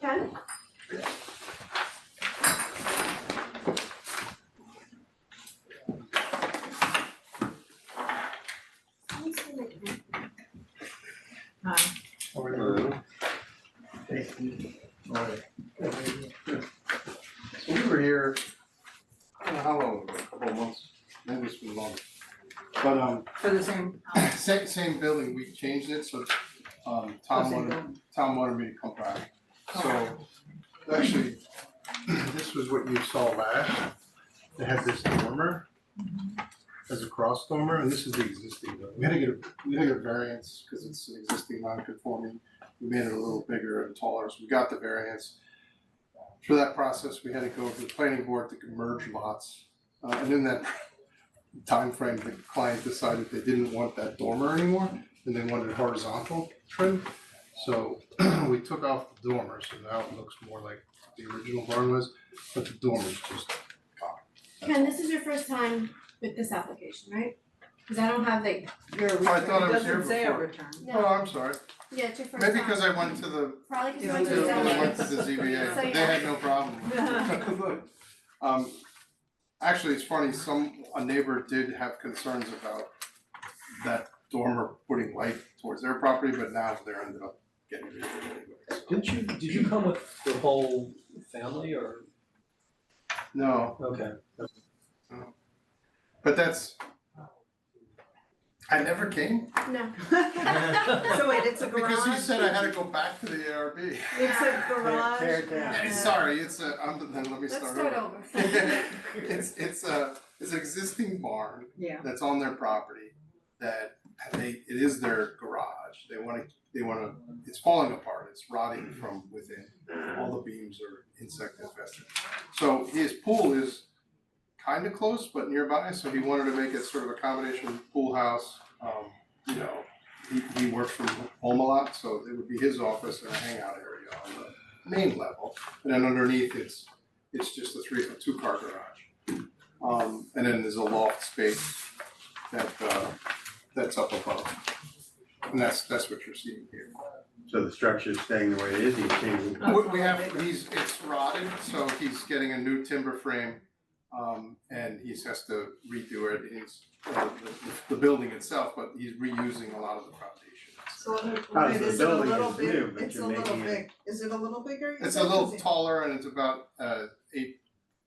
Ken? So we were here, I don't know how long ago, a couple of months, maybe it's been longer. But For the same. same building, we changed it, so Tom wanted me to come back. So actually, this was what you saw last. It had this dormer as a cross dormer, and this is the existing building. We had to get a variance because it's an existing non-conforming. We made it a little bigger and taller, so we got the variance. For that process, we had to go to the planning board to merge lots. And in that time frame, the client decided they didn't want that dormer anymore, and they wanted horizontal trim. So we took off the dormer, so now it looks more like the original barn was, but the dormer's just gone. Ken, this is your first time with this application, right? Cause I don't have like your return. I thought I was here It doesn't say a before. return. Oh, I'm sorry. Yeah, it's your first time. Maybe because I went to the, Probably cause you Yeah, went to too. the I zoning. went to the ZBA, So, they yeah. had no problem. Actually, it's funny, a neighbor did have concerns about that dormer putting light towards their property, but now they're ended up getting rid of it anyway, so. Did you come with the whole family or? No, Okay. but that's, I never came, No. So wait, it's a garage? because you said I had to go back to the ARB. It's a garage? Tear it down. Yeah, sorry, it's a, then let me Let's start start over. over. It's an existing barn Yeah. that's on their property that it is their garage. They wanna, it's falling apart, it's rotting from within. All the beams are insect infested. So his pool is kind of close, but nearby, so he wanted to make it sort of a combination pool house. You know, he works from home a lot, so it would be his office and a hangout area on the main level. And then underneath, it's just a two-car garage. And then there's a loft space that's up above. And that's what you're seeing here. So the structure's staying the way it is, he's changing. We have, it's rotted, so he's getting a new timber frame, and he has to redo it, the building itself, but he's reusing a lot of the foundation. So How's the is it a building little is big? new, but It's a you're little making it- big. Is it a little bigger? you It's said? a little Is it taller and it's about 8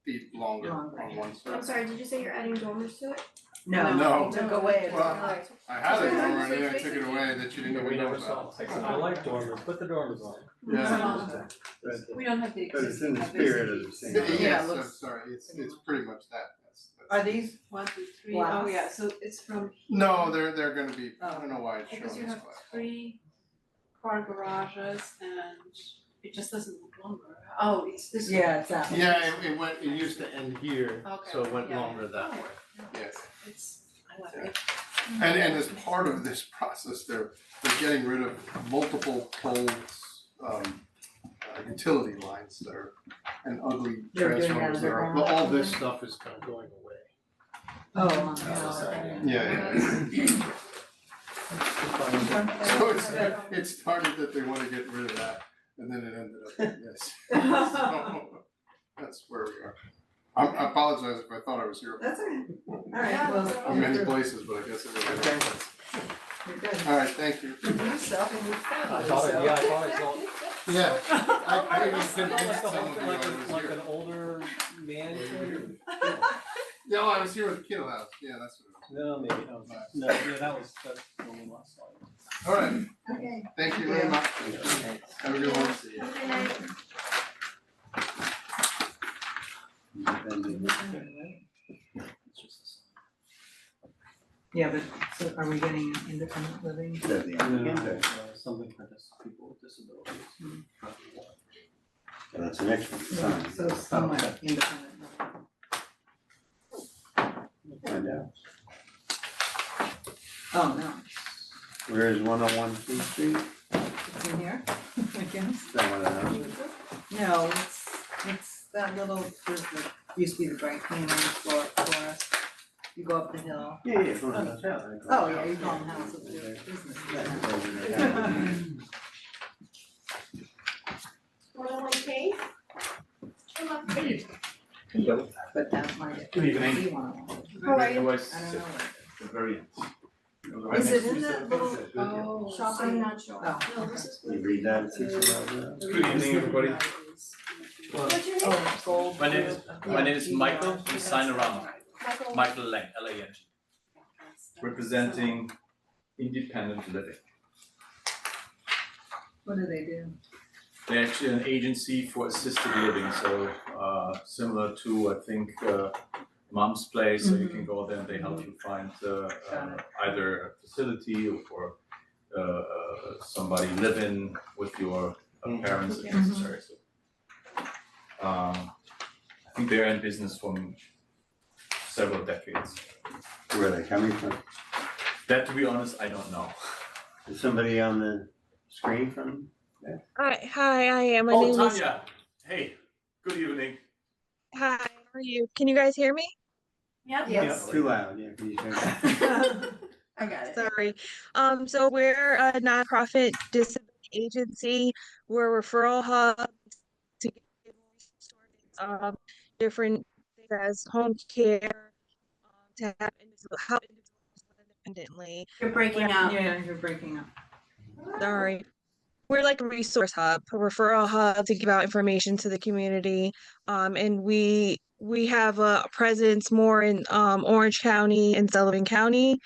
feet longer Longer. on one I'm side. sorry, did you say you're adding dormers to it? No. He took away Well, it. I had it dormer and then I took it away that you didn't We even know never saw about. it. I like dormers, put the dormers on. Yeah. We don't have the But it's in existing, the have spirit of the existing. same. Yeah, Yes, it I'm looks- sorry, it's pretty much that, that's. Are these? 1, 2, 3, Glass. oh yeah, so it's from No, they're gonna be, I Oh. don't know why it's showing because this you have glass. 3 car garages and it just doesn't look longer. Oh, it's this one. Yeah, it's that one. Yeah, it used to end here, Okay, so it went yeah. longer that Oh, way, yes. It's, I like it. And as part of this process, they're getting rid of multiple poles, utility lines that are, and ugly They're doing transformers that that are, as a well, all garage. this stuff is kind of going away. Oh, on the other side. Yeah. So it started that they wanna get rid of that, and then it ended up like this. So, that's where we are. I apologize if I thought I was here That's okay. Alright, Yeah, well, in many you're places, but I guess it really makes sense. good. Alright, thank you. You self and you I thought it felt. Yeah, I even It felt convinced like some of you I was like here. an older man thing. Yeah, I was here with the kid house, yeah, that's what No, maybe that was, no, yeah, that's when we last saw it. it was. Alright, Okay. thank you very much. Have a good one. Have a good night. Yeah, but so are we getting independent living? Said the Yeah, applicant. something for people with disabilities. So that's the next one, sign. So somewhat independent living. Find out. Oh, no, Where is 101 P Street? it's in here, I guess. Is that one of those? No, it's that little, there's the, used to be the dry cleaning florist. You go up the hill. Yeah, yeah, go on, Oh, yeah, you call them houses, they're business. But that might. Good evening. be one of them. How are you? Otherwise, I don't know. the variant. Is it in that little Oh, shop? I'm not sure. Oh, no, okay. this is. You read that, teacher, about that? Good evening, everybody. What's your name? Oh, gold. My name is Michael from Signorama. Michael. Michael Lang, Lang, representing independent living. What do they do? They're actually an agency for assisted living, so similar to, I think, Mom's Place, so you can go there and they help you find either a facility or somebody living with your parents if necessary. So, I think they're in business from several decades. Where are they coming from? That, to be honest, I don't know. Is somebody on the screen from? Hi, I am. My name is. Tanya, hey, good evening. Hi, how are you? Can you guys hear me? Yep. Yes. Too loud, yeah, can you turn it? I got it. Sorry. So we're a nonprofit disability agency. We're a referral hub to give resources, different things as home care, to have help individuals live independently. You're breaking up. Yeah, you're breaking up. Sorry. We're like a resource hub, a referral hub to give out information to the community. And we have a presence more in Orange County and Sullivan County,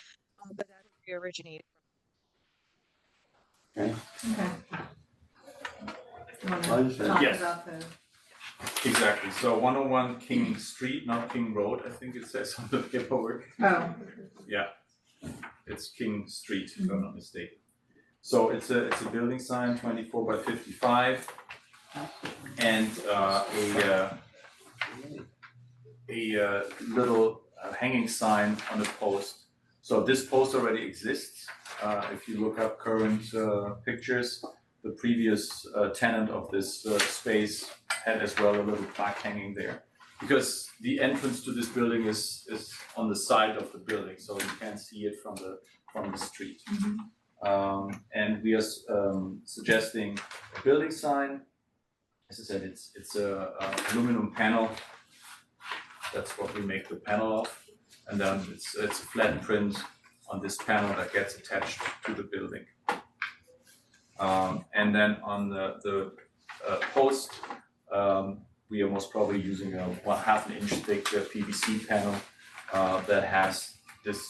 but that's where we originated Okay, Okay. well, Wanna you said- talk Yes. about the, Exactly, so 101 King Street, not King Road, I think it says on the paperwork. oh, Yeah, it's King Street, if I'm not mistaken. So it's a building sign, 24 by 55, and a little hanging sign on a post. So this post already exists. If you look up current pictures, the previous tenant of this space had as well a little plaque hanging there. Because the entrance to this building is on the side of the building, so you can't see it from the street. And we are suggesting a building sign. As I said, it's a aluminum panel. That's what we make the panel of, and then it's a flat print on this panel that gets attached to the building. And then on the post, we are most probably using a 1/2 inch thick PVC panel that has this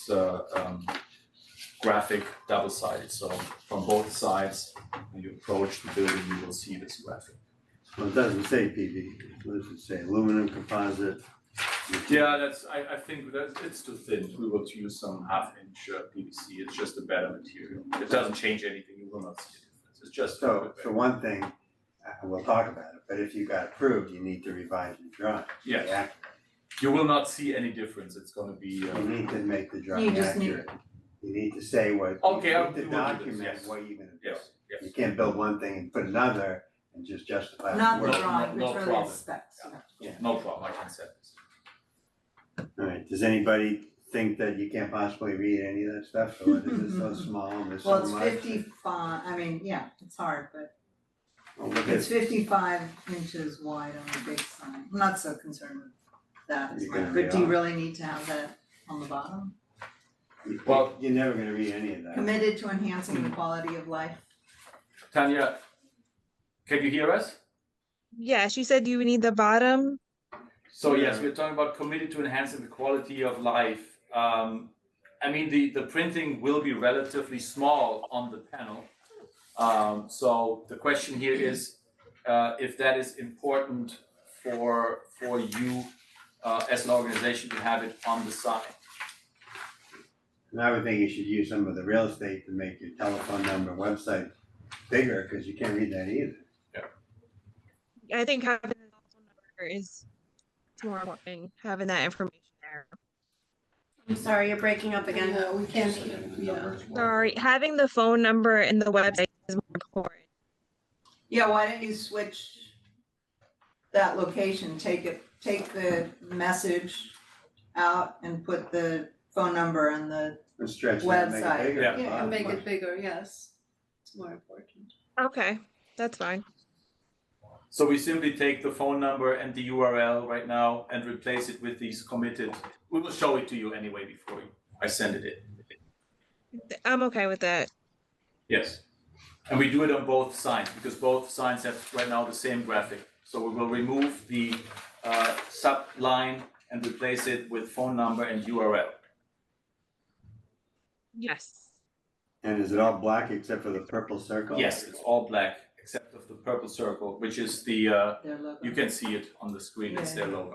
graphic double-sided. So from both sides, when you approach the building, you will see this graphic. Well, it doesn't say PV, what does it say, aluminum composite? Yeah, I think that it's too thin. We will use some 1/2 inch PVC. It's just a better material. It doesn't change anything. You will not see a difference. It's just. So, for one thing, we'll talk about it, but if you got approved, you need to revise your drawing. Yes. Yeah, You will not see any difference. It's gonna be. you need to make the You drawing just need- accurate. You need to say what, Okay, you we need to will do this, document yes. what you're gonna do. Yes, yes. You can't build one thing and put another and just justify the not the work. drawing, no it's really the problem. specs. No problem. I can set this. Alright, does anybody think that you can't possibly read any of that stuff, or is it so small and there's so Well, much? it's 55, I mean, yeah, it's hard, but Well, look it's at, 55 inches wide on the big sign. I'm not so concerned with that as You're much, gonna but read do you off. really need to have that on the bottom? Well- you're never gonna read any of that. Committed to enhancing the quality of life. Tanya, can you hear us? Yes, you said you need the bottom. So yes, we're talking about committed to enhancing the quality of life. I mean, the printing will be relatively small on the panel. So the question here is, if that is important for you as an organization to have it on the sign. And I would think you should use some of the real estate to make your telephone number, website bigger, cause you can't read that either. I think having the phone number is more important, having that information there. I'm sorry, you're breaking up again. Yeah, we can't hear, yeah. Sorry, having the phone number and the website is more important. Yeah, why don't you switch that location, take the message out and put the phone number and the, And stretch that, make it Website. bigger. Yeah. Yeah, and make Fine. it bigger, yes. It's more important. Okay, that's fine. So we simply take the phone number and the URL right now and replace it with these committed. We will show it to you anyway before I send it in. I'm okay with that. Yes. And we do it on both signs because both signs have right now the same graphic. So we will remove the subline and replace it with phone number and URL. Yes. And is it all black except for the purple circle? Yes, it's all black except of the purple circle, which is the, Their logo. you can see it on the screen, it's their logo.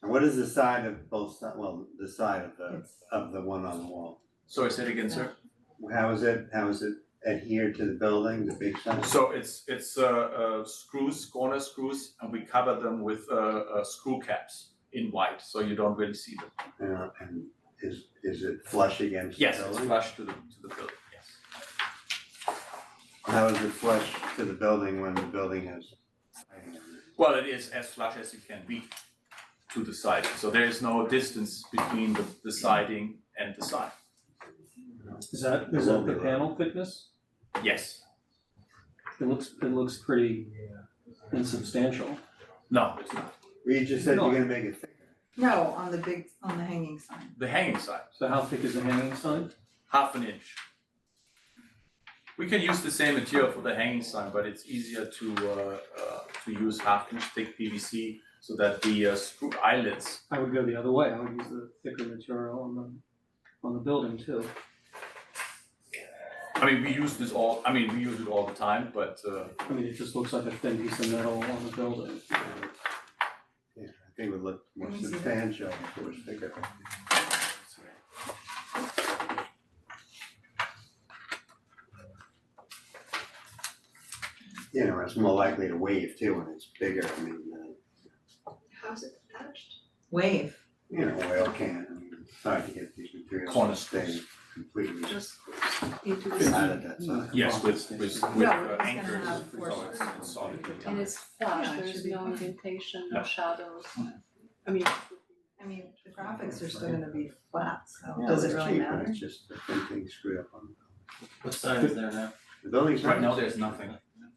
And what is the side of both sides, well, the side It's- of the one on the wall? Sorry, say it again, sir? How is it adhered to the building, the big sign? So it's screws, corner screws, and we cover them with screw caps in white, so you don't really see them. And is it flush against the Yes, building? it's flush to the building, yes. How is it flush to the building when the building has siding on it? Well, it is as flush as it can be to the siding, so there is no distance between the siding and the sign. Is that the panel thickness? Yes, It looks pretty insubstantial. no, it's not. Well, you just said you're gonna make it thicker. No, on the hanging sign. The hanging sign, So how thick is the hanging sign? ½ inch. We can use the same material for the hanging sign, but it's easier to use ½ inch thick PVC so that the screw eyelets. I would go the other way. I would use the thicker material on the building too. I mean, we use it all the time, but I mean, it just looks like a thin piece of metal on the building. Yeah, I think it would look more Let me see that. substantial if it was thicker. You know, it's more likely to wave too when it's bigger, I mean, How's it attached? Wave. you know, oil can, I mean, it's hard to get these materials Corner to stay completely Just into out the, of that side. yes, with No, it's gonna anchors, have so forces. it's solid. and it's flush, Yeah, it there's should be no fine. indentation, No. no shadows. I mean, I mean, the graphics are still gonna be flat, so Yeah, does it it's really cheap, but matter? It's just the thin thing screwed up on What sign is there now? the building's Right now, nice. there's nothing.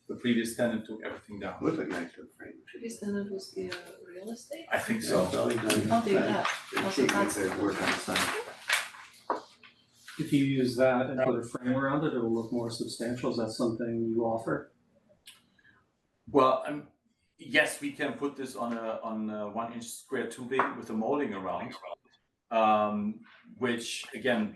The previous tenant took everything down. Would look nice with frame. previous tenant was the real estate? I think So, so. building's nice. How do you have? It's Also cheap if that's- they work on the side. If you use that and put a frame around it, it'll look more substantial. Is that something you offer? Well, yes, we can put this on a 1-inch square tubing with a molding around. Which again,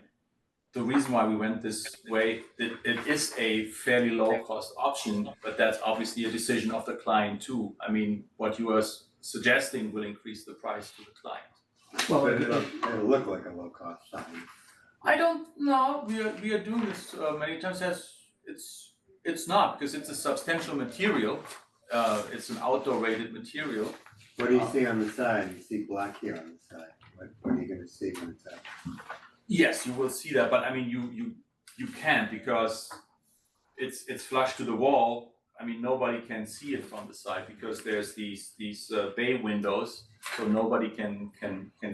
the reason why we went this way, it is a fairly low cost option, but that's obviously a decision of the client too. I mean, what you are suggesting will increase the price to the client. Well, But it'll look like a low cost sign. I don't know, we are doing this many times as it's not, because it's a substantial material. It's an outdoor rated material. What do you see on the side? You see black here on the side. What are you gonna see when it's out? Yes, you will see that, but I mean, you can't because it's flush to the wall. I mean, nobody can see it from the side because there's these bay windows, so nobody can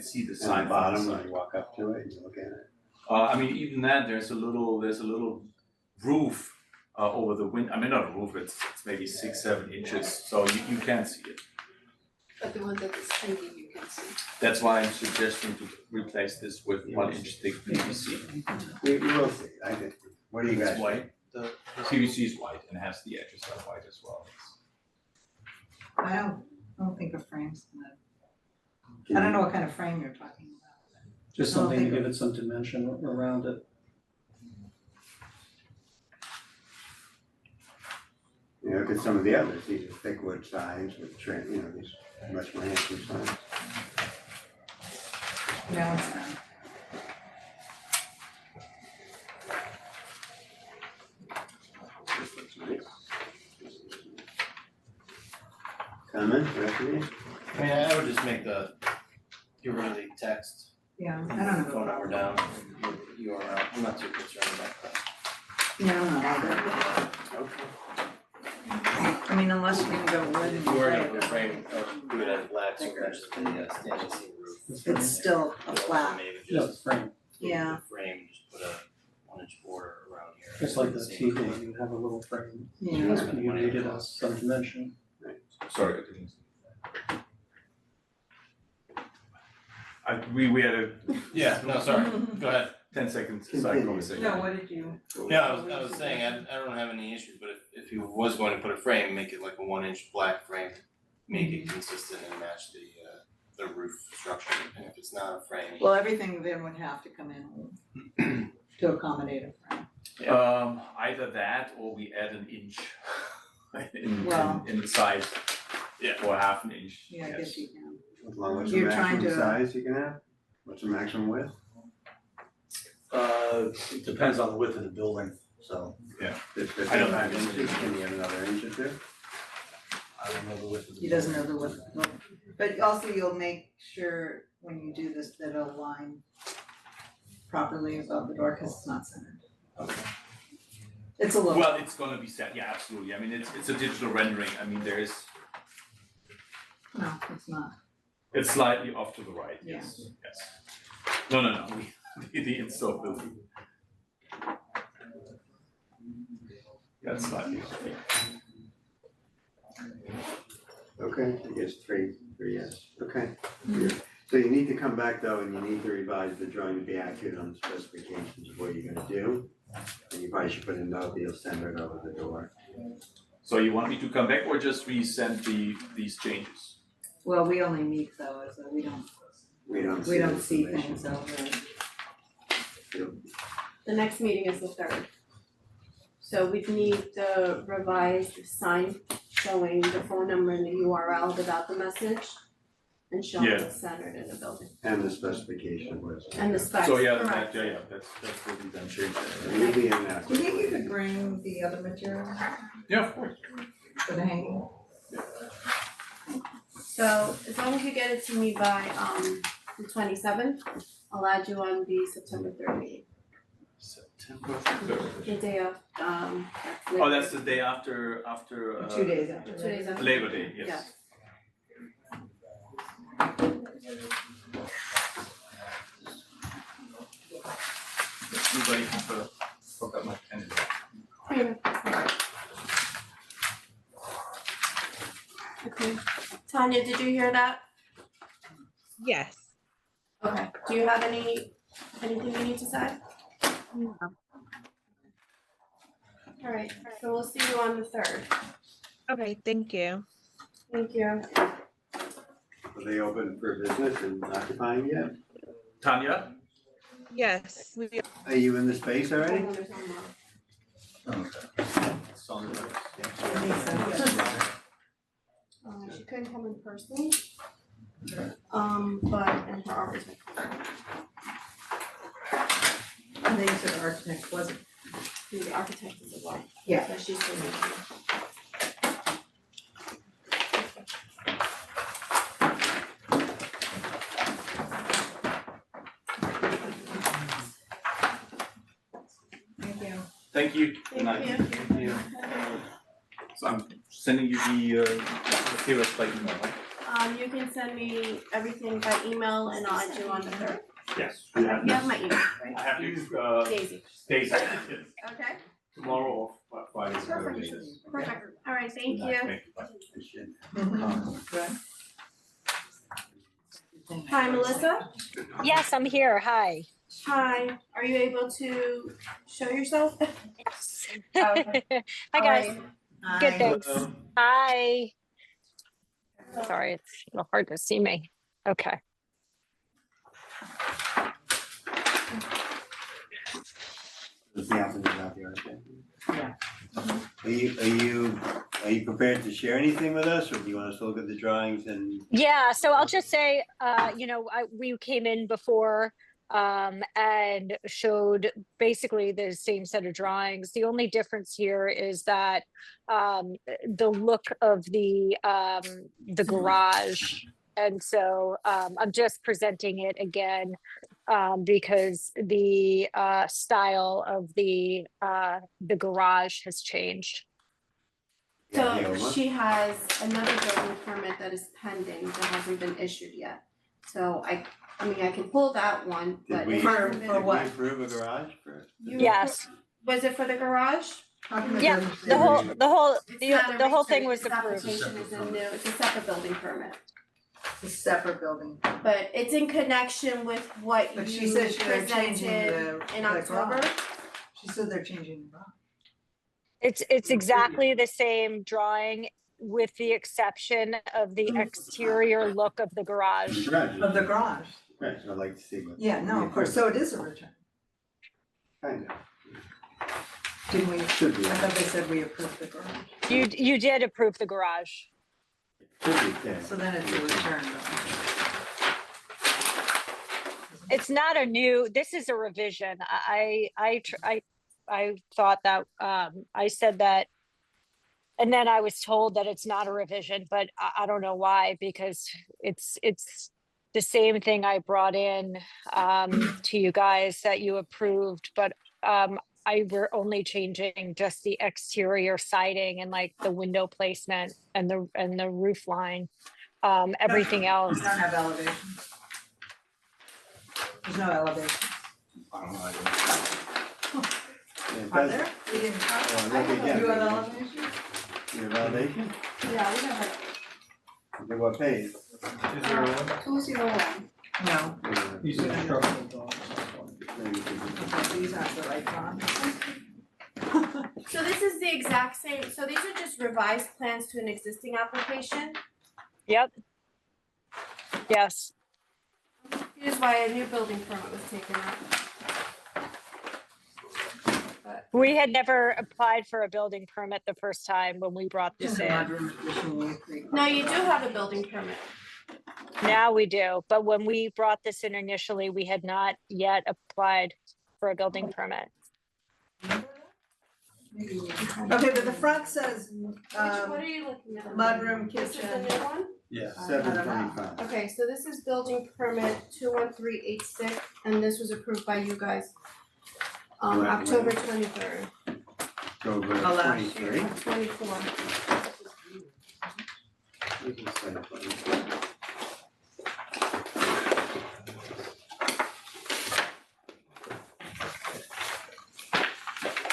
see the On sign the from the bottom, when side. you walk up to it and you look at it. I mean, even that, there's a little roof over the window. I mean, not a roof, it's maybe 6-7 inches, so you can't see it. But the one that is hanging, you can see. That's why I'm suggesting to replace this with 1-inch thick PVC. You will see, I think. What do you guys It's think? white. The PVC is white and has the edges are white as well. I don't think a frame's gonna, I don't know what kind of frame you're talking about. just I don't something to think give it some dimension around it. You know, look at some of the others, these are thick wood signs with these much more handsome signs. No, it's not. This looks nice. Comment, Anthony? I mean, I would just make get rid of the text, Yeah, I don't phone know. number down, URL, I'm not too concerned about that. Yeah, I'm not either. Okay. I mean, unless you're gonna go wood and If you were gray, gonna put a frame, do it as black, so that's the stainless steel roof. it's still a flat, Maybe No, just frame. yeah. the frame, just put a 1-inch border around here. It's like the Same TV, color. you have a little frame. Yeah. You need it as some dimension. Sorry, I didn't. We had a Yeah, no, sorry, go ahead. 10 seconds side Continue. conversation. No, what did you? Yeah, I was saying, I don't have any issues, but if he was going to put a frame, make it like a 1-inch black frame. Make it consistent and match the roof structure, and if it's not a frame. Well, everything then would have to come in to accommodate a frame. Either that or we add an inch Well. in the side. Yeah. Or half an inch, Yeah, I yes. guess you can. As long as the You're trying maximum to- size you can have, what's the maximum width? It depends on the width of the building, so If it's I don't 5 know. inches, can you have another inch or two? I don't know the width of the building. He doesn't know the width. But also you'll make sure when you do this that it'll line properly above the door, cause it's not centered. Okay. It's a little. Well, it's gonna be set, yeah, absolutely, I mean, it's a digital rendering, I mean, No, it's not. it's slightly off to the right, yes, yes. No, the install will be. That's slightly off, yeah. Okay, I guess three, yes, okay. So you need to come back though, and you need to revise the drawing to be accurate on the specifications of what you're gonna do. And you probably should put a note that you'll send it over the door. So you want me to come back or just resend these changes? Well, we only meet though, so we don't see information. things over. The next meeting is the 3rd. So we'd need the revised sign showing the phone number and the URL without the message. And showing Yeah. it's centered in the building. And the specification of what's. And the specs, So yeah, correct. that's what we then change. You'll be in that. Do you think you could bring the other material Yeah, of course. for the hanging? So as long as you get it to me by the 27th, I'll add you on the September 3rd meeting, September 3rd. the day of Oh, that's the day after 2 days after. 2 days after. Labor Day, yes. Yeah. Anybody forgot my pen? Okay, Tanya, did you hear that? Yes. Okay, do you have anything you need to say? No. Alright, so we'll see you on the 3rd. Okay, thank you. Thank you. Are they open for business and occupying yet? Tanya? Yes, we Are you in the space already? Homeowners online. It's on the She couldn't come in person. But and her architect. I think you said architect wasn't. The architect is a wife. Yeah. So she's the Thank you. Thank you. Good night. Thank you. So I'm sending you the materials by email, right? You can send me everything by email and I'll add you on the 3rd. Yes. You have my email, right? I have you, Daisy. days, Okay, tomorrow or Friday, whatever perfect, it is. perfect. Alright, thank you. Thank you, bye. Hi, Melissa. Yes, I'm here. Hi. Hi, are you able to show yourself? Yes. Okay. Hi, guys. Good, Hi. thanks. Hi. Sorry, it's a little hard to see me. Okay. Does the applicant have the architect? Yeah. Are you prepared to share anything with us, or do you want us to look at the drawings and? Yeah, so I'll just say, we came in before and showed basically the same set of drawings. The only difference here is that the look of the garage. And so I'm just presenting it again because the style of the garage has changed. So she has another building permit that is pending that hasn't been issued yet. So I can pull that one, but Did we, it hasn't did been. we approve a garage for? You Yes. Was it for the garage? How come it Yeah, doesn't say the whole, return? the whole thing was This approved. application is a new, it's a separate building permit. It's a separate building. But it's in connection with what But she you said they're changing presented the in the October. garage. She said they're changing the garage. It's exactly the same drawing with the exception of the exterior look of the garage. Of the garage. Right, so I'd like to see what. Yeah, no, of course, so it is a return. Kind of. Didn't we, I Should be. thought they said we approved the garage. You did approve the garage. Should be, yeah. So then it's a return. It's not a new, this is a revision. I thought that, I said that. And then I was told that it's not a revision, but I don't know why, because it's the same thing I brought in to you guys that you approved, but we're only changing just the exterior siding and like the window placement and the roof line. Everything else. We don't have elevation. There's no elevation. I don't know. Are there? We didn't. Well, look again. You have elevation? You have validation? Yeah, we have Okay, what page? 201. No. You said structural drawings. Okay, these aren't the right drawings. So this is the exact same, so these are just revised plans to an existing application. Yep. Yes. Here's why a new building permit was taken out. But We had never applied for a building permit the first time when we brought this in. no, you do have a building permit. Now we do, but when we brought this in initially, we had not yet applied for a building permit. Okay, but the front says, What are you looking at? mudroom, This is the kitchen. new one? Yeah. 725. Okay, so this is building permit 21386, and this was approved by you guys Right, October right. 23rd, So go to Oh, last 23. 24. We can say 23.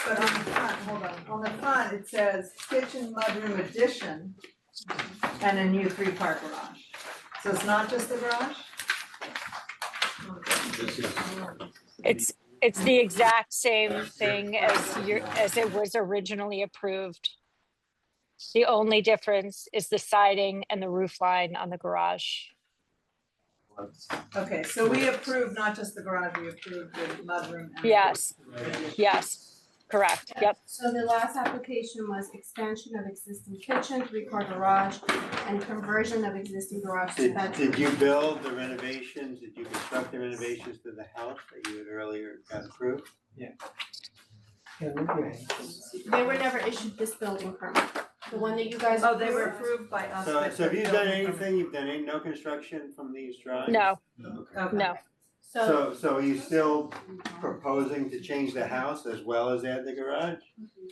But on the front, hold on the front, it says kitchen, mudroom addition, and a new 3-car garage. So it's not just the garage? It's the exact same thing as it was originally approved. The only difference is the siding and the roof line on the garage. Okay, so we approved not just the garage, we approved the mudroom and. Yes, yes, correct, yep. So the last application was expansion of existing kitchen, 3-car garage, and conversion of existing garage to bedroom. Did you build the renovations, did you construct the renovations to the house that you had earlier got approved? They were never issued this building permit, the one that you guys Oh, they were approved. approved by us. So but have the you done building permit- anything, you've done no construction from these drawings? No, Okay. no, So are you still proposing to change the house as well as add the garage?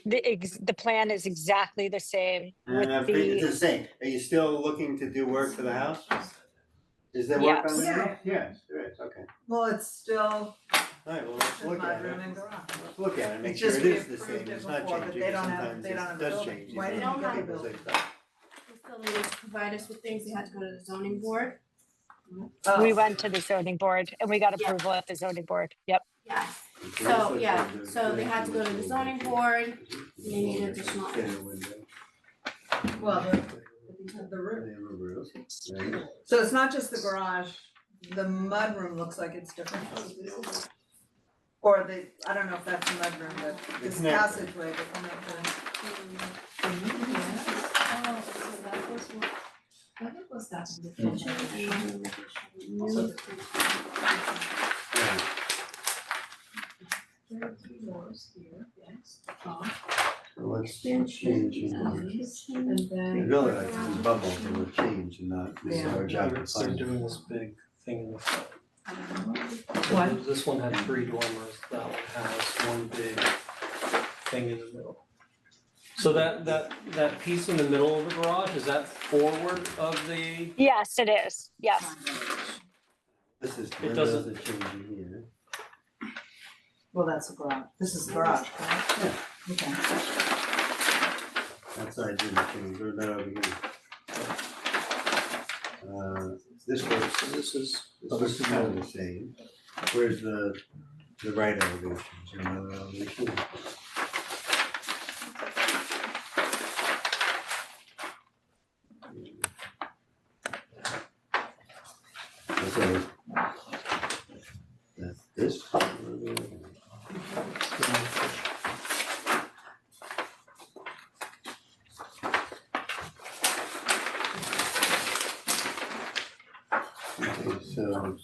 the plan is exactly the same with It's the, the same, are you still looking to do work for the house? Is there work on the Yes. house? Yes, there is, okay. Well, it's still Alright, well, let's the look at it. mudroom and garage. Let's look at it, make It's sure just it we is the approved same, it it's not before, but changing, they don't have- sometimes they don't have it a does building. change. Why you didn't know, you get a people say building? stuff. They still needed to provide us with things, they had to go to the zoning board. Oh. we went to the zoning board and we got approval at the zoning board, yep. Yes, It so, looks like yeah, there's a- so they had to go to the zoning board, they need additional. Get a window. Well, the They roof. have a roof, right? So it's not just the garage, the mudroom looks like it's different. Or the, I don't know if that's the mudroom, but this connector. passageway, the connector. So let's change it. The building like these bubbles, they will change and not, this is our job to They're find. doing this big thing in the front. What? This one had 3 dormers, that one has one big thing in the middle. So that piece in the middle of the garage, is that forward of the? Yes, it is, yes. This is, It windows doesn't- are changing here. Well, that's the garage, this is the garage, right? Okay. Outside didn't change, what about over here? This was, This is, this is kind of the same. Where's the right elevation? Is there another elevation? Okay. That's this. Okay, so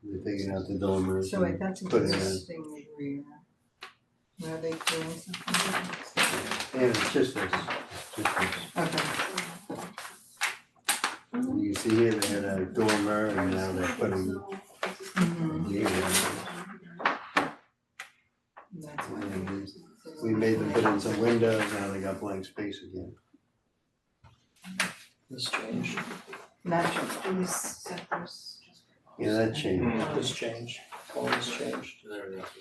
we're taking out the dormers. So wait, that's Put it in. existing rear. Are they doing something? Yeah, it's just this, just this. Okay. You see here, they had a dormer and now they're putting That's why and we made them put in some windows, now they got blank space again. this changed, that should These sectors. Yeah, that changed. this changed, all this changed.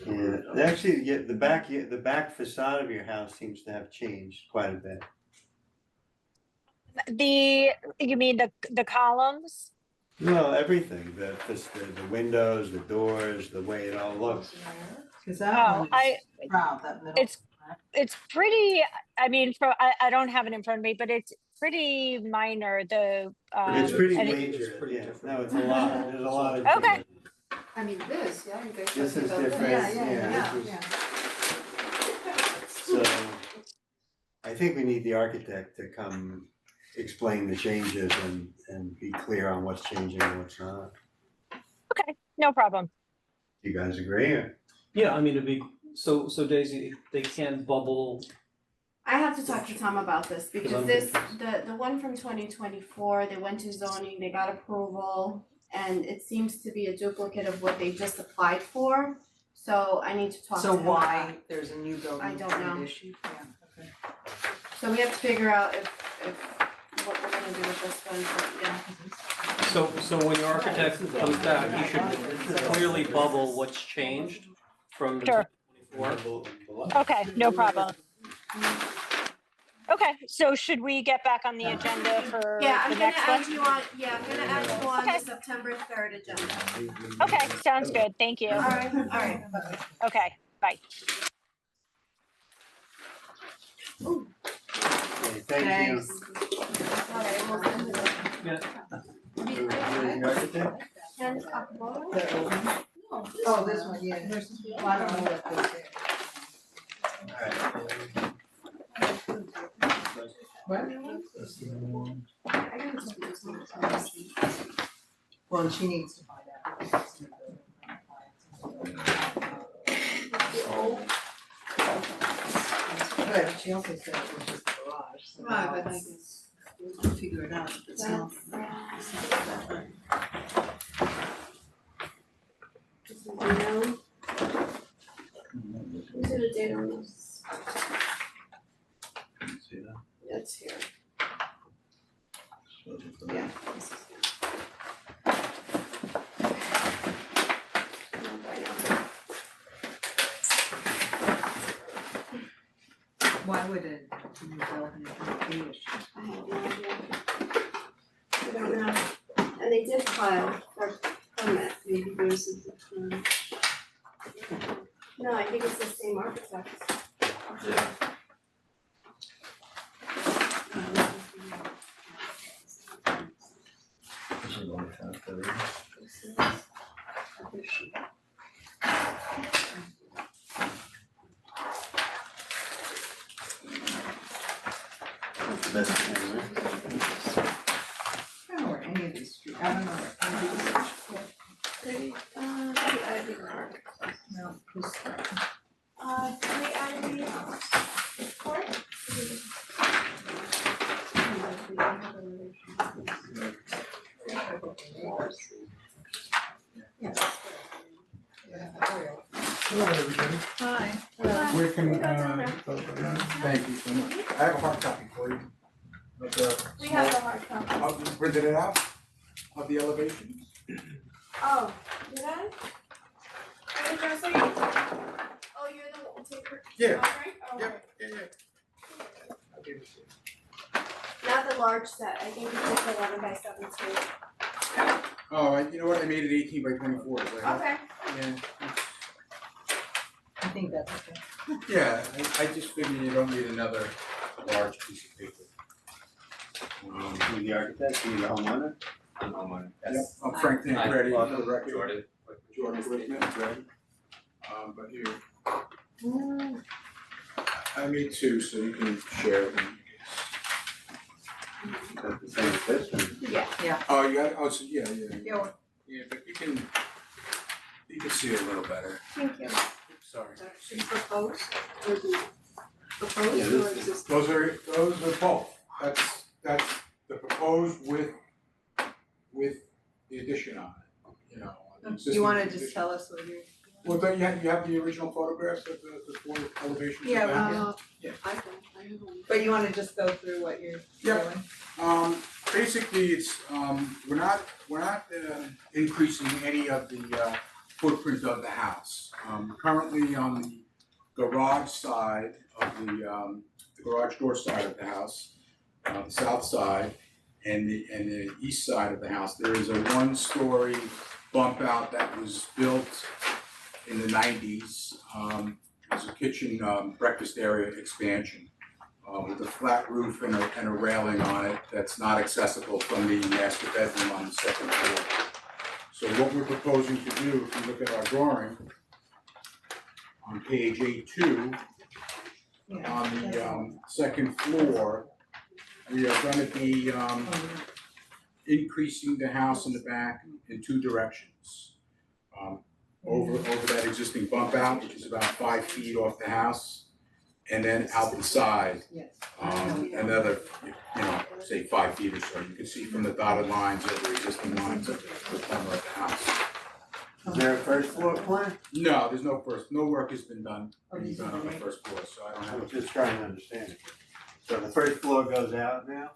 Yeah, actually, yeah, the back facade of your house seems to have changed quite a bit. You mean the columns? No, everything, the windows, the doors, the way it all looks. Cause that Oh, one I- is proud, that middle. It's pretty, I mean, I don't have it in front of me, but it's pretty minor, It's pretty and it- major, yeah, no, it's a lot, there's a lot of. Okay. I mean, this, yeah, you guys This talking is about this. different, yeah, this was. So, I think we need the architect to come explain the changes and be clear on what's changing and what's not. Okay, no problem. You guys agree or? Yeah, I mean, it'd be, so Daisy, they can't bubble, I have to talk to Tom about this because I'm this, the one from 2024, they went to zoning, they got approval. And it seems to be a duplicate of what they just applied for, so I need to talk to So him why about it. there's a new building I don't permit know. issue, yeah, okay. So we have to figure out if what we're gonna do with this one, but yeah. so when your architect comes back, he should clearly bubble what's changed from the Sure. 2024. Okay, no problem. Okay, so should we get back on the agenda for Yeah, I'm the gonna next one? add you on, yeah, I'm gonna add you on Okay. the September 3rd agenda. Okay, sounds good, thank you. Alright. Okay, bye. Okay, thank you. Alright, we'll send it. Yeah. The architect? Ken Akamoto? Oh, this one, yeah, well, I don't know what this is. Alright. What? Well, she needs to find out. But she also said it was just a garage, so. Right, but I guess we'll figure it out, it's not. This is the note. Is it a date on this? See that? It's here. Yeah. This is here. Not by now. Why would a new building be issued? I have no idea. I don't know. And they did file for permit. Maybe there's a, No, I think it's the same architect. That's the best thing, right? I don't know where any of these streets, I don't know where any of these. The Ivy Park. No, this. 3 Ivy Court? Hello, everybody. Hi. Where can, thank you so much. I have a hard copy for you. But, We have a hard copy. I'll just print it out of the elevations. Oh, did I? What did I say? Oh, you're the taker. Yeah. Right? Oh, Yep. okay. I'll give it to you. Not the large set, I think it's just 11 by 17. Oh, you know what, I made it 18 by 24, is that right? Okay. Yeah, I think that's okay. yeah, I just figured you don't need another large piece of paper. You the architect, you the homeowner? I'm homeowner. Yep, I'm Frank Tancredi, for the record. Jordan. Jordan Glickman, but here. I made two, so you can share them. That's the same as this one. Yeah. Oh, you got it, oh, so, yeah, Yeah. yeah, but you can see it a little better, Thank you. sorry. Should propose or the proposed Yeah, or this is- existing? Those are both, that's the proposed with the addition on it, you know, the existing You wanna addition. just tell us what you're? Well, then you have the original photographs of the four elevations Yeah, of that? I have one. But you wanna just go through what you're Yeah. doing? Basically, it's, we're not increasing any of the footprint of the house. Currently on the garage side of the garage door side of the house, the south side and the east side of the house, there is a one-story bump out that was built in the 90s. It's a kitchen breakfast area expansion. With a flat roof and a railing on it that's not accessible from the master bedroom on the second floor. So what we're proposing to do, if you look at our drawing, on page A2, on the second floor, we are gonna be increasing the house in the back in two directions. Over that existing bump out, which is about 5 feet off the house, and then out the side, another, say 5 feet or so. You can see from the dotted lines of the existing lines of the corner of the house. Is there a first floor plan? No, there's no work has been done on the first floor, so I don't have I'm a. just trying to understand it. So the first floor goes out now?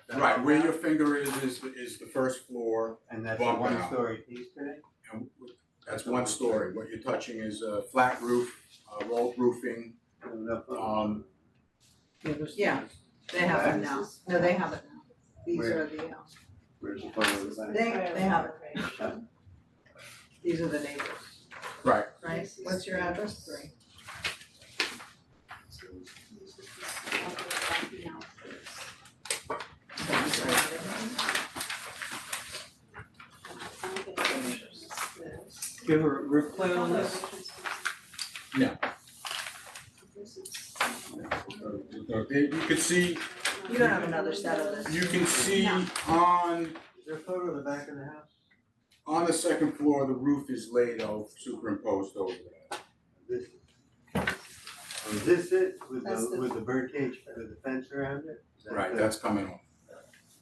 That's Right, where out? your finger is the first floor, And that's a bump out. one-story piece today? and that's one story. What you're touching is a flat roof, rolled roofing, Yeah, they have it now. No, they have it now. These Where? are the, Where's the photo of the they back? have it. These are the neighbors, right. right? What's your address? 3. Do you have a roof plan on this? No. You can see, You don't have another set of this? you can see No. on Is there a photo of the back of the house? the second floor, the roof is laid out, superimposed over that. This. Oh, is this it with That's the- the bird cage, with the fence around it? Is that Right, the- that's coming off.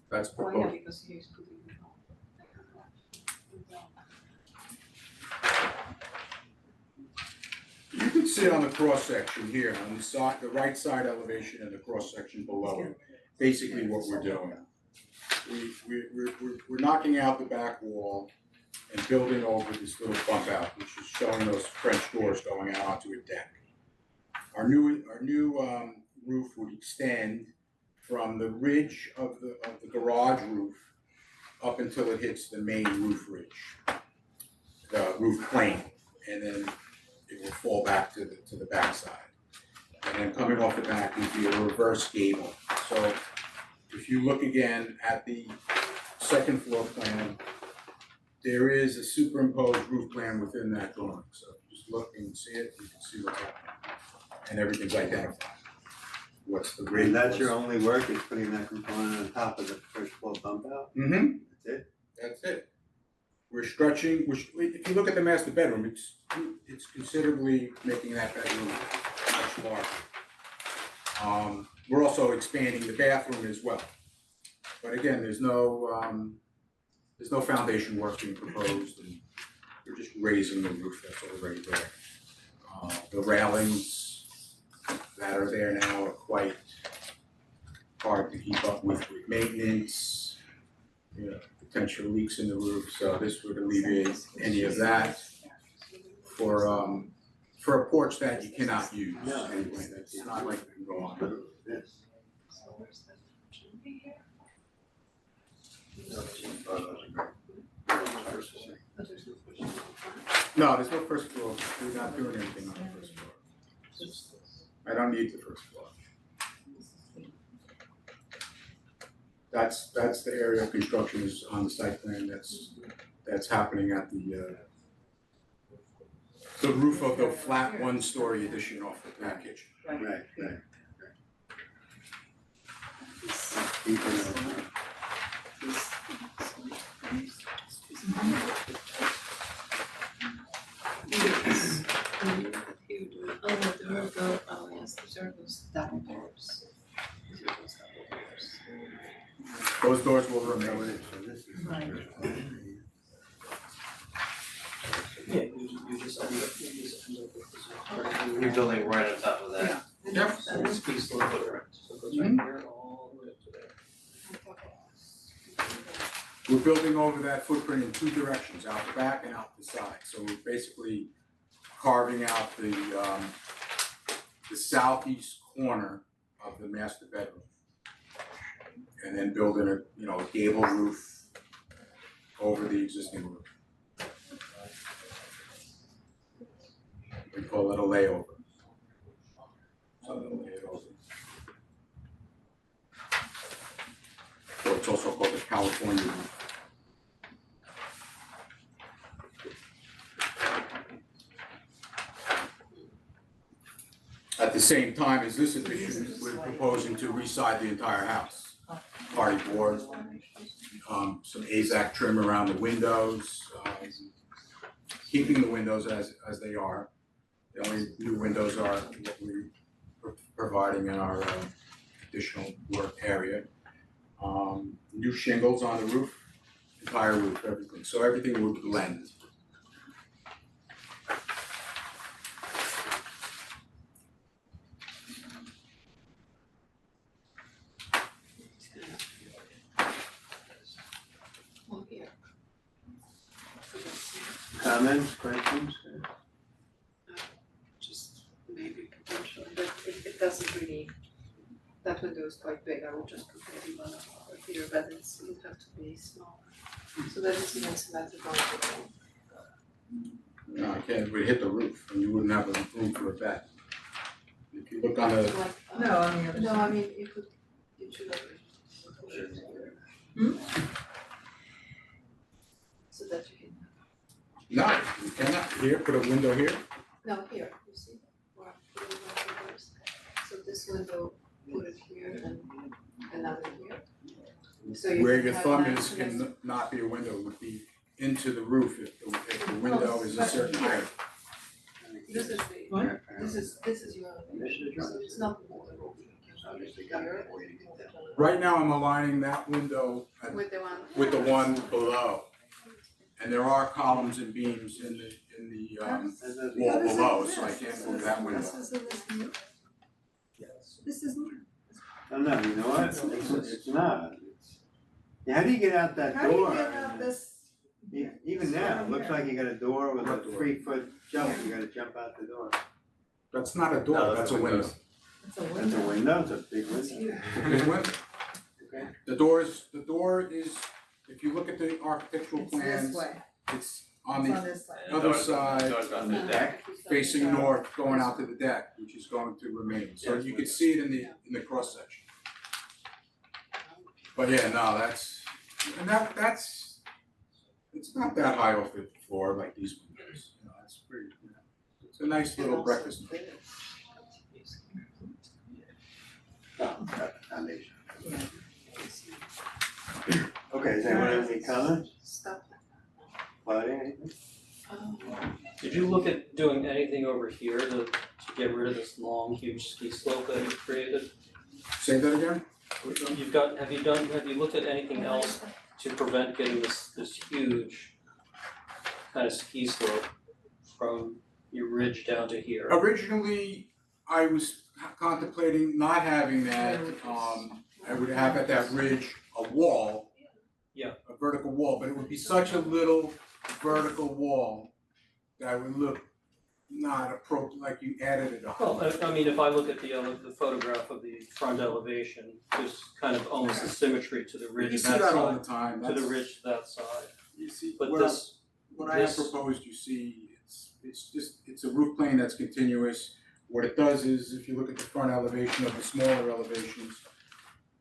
That's Oh, yeah, proposed. because he's putting it on. You can see on the cross section here, on the side, the right side elevation and the cross section below it, basically what we're doing. We're knocking out the back wall and building over this little bump out, which is showing those French doors going out onto a deck. Our new roof would extend from the ridge of the garage roof up until it hits the main roof ridge, the roof plane, and then it will fall back to the backside. And then coming off the back would be a reverse gable. So if you look again at the second floor plan, there is a superimposed roof plan within that drawing. So if you just look and see it, you can see what's happening. And everything's identified. What's the ridge? And that's your only work, is putting that component on top of the first floor bump out? Mm-hmm. That's it? That's it. We're stretching, if you look at the master bedroom, it's considerably making that bedroom much larger. We're also expanding the bathroom as well. But again, there's no foundation work being proposed, and we're just raising the roof that's already there. The railings that are there now are quite hard to keep up with maintenance, potential leaks in the roof, so this would alleviate any of that. For for a porch that you cannot use. No, Anyway, that's it's not like it can go on. This. No, there's no first floor, we're not doing anything on the first floor. I don't need the first floor. That's the area of construction is on the site plan, that's happening at the roof of the flat one-story addition off the back kitchen. Right. Deep in the- Oh, there are those, oh yes, there are those double doors. These are those double doors. Those doors will remain. So this is. Right. Yeah, you just end up with this. You're building right on top of that. Yep. So this piece looks different, so it goes right here all the way up to there. We're building over that footprint in two directions, out the back and out the side, so we're basically carving out the southeast corner of the master bedroom. And then building a gable roof over the existing roof. We call it a layover. So they'll lay it over. Or it's also called the California roof. At the same time as this addition, we're proposing to re-side the entire house. Party board, some AZAC trim around the windows, keeping the windows as they are. The only new windows are what we're providing in our additional work area. New shingles on the roof, entire roof, everything, so everything would blend. Well, here. Comments, questions? Just maybe potentially, but it doesn't really, that window is quite big, I would just put maybe one over here, but it would have to be smaller. So that is even symmetrical. No, I can't, we hit the roof and you wouldn't have room for a bed. If you look on the, Like, No, on the other no, side. I mean, it should have. So that you can, no, you cannot, here, put a window here. no, here, you see, where I'm putting my windows. So this window, put it here and another here. So you Where can your have thumb nice is can not be a window, would be into the roof if the window is a certain height. This is the, What? this is your elevation, so it's not more than what you can here. Right now, I'm aligning that window With the one. with the one below. And there are columns and beams in the wall below, so I can't move that window. This is new. Oh, no, you know what? It's not. Yeah, how do you get out that How do you door? get out this? Yeah, even now, it looks like you got a door with a 3-foot jump, you gotta jump out the door. That's not a door, No, that's a window. It's a That's window. a window, it's a big It's window. huge. It's a big window. Okay. The door is, if you look at the architectural It's this plans, way, it's on it's the on this side. other side, Doors on the deck. facing north, going out to the deck, which is going to remain. So you can see it in the cross section. But yeah, no, that's, it's not that high off the floor like these windows, you know, it's pretty, it's a nice little breakfast nook. Oh, got the foundation. Okay, is anyone have any comments? Stop. Claudia, anything? Did you look at doing anything over here to get rid of this long, huge ski slope that you created? Say that again? Have you looked at anything else to prevent getting this huge kind of ski slope from your ridge down to here? Originally, I was contemplating not having that, I would have at that ridge a wall. Yeah. A vertical wall, but it would be such a little vertical wall that would look not like you added it Well, on. I mean, if I look at the photograph of the front elevation, there's kind of almost a symmetry to the ridge You of see that that all side, the time, to the that's, ridge to that side. you see, But what I have this- proposed, you see, it's a roof plane that's continuous. What it does is, if you look at the front elevation of the smaller elevations,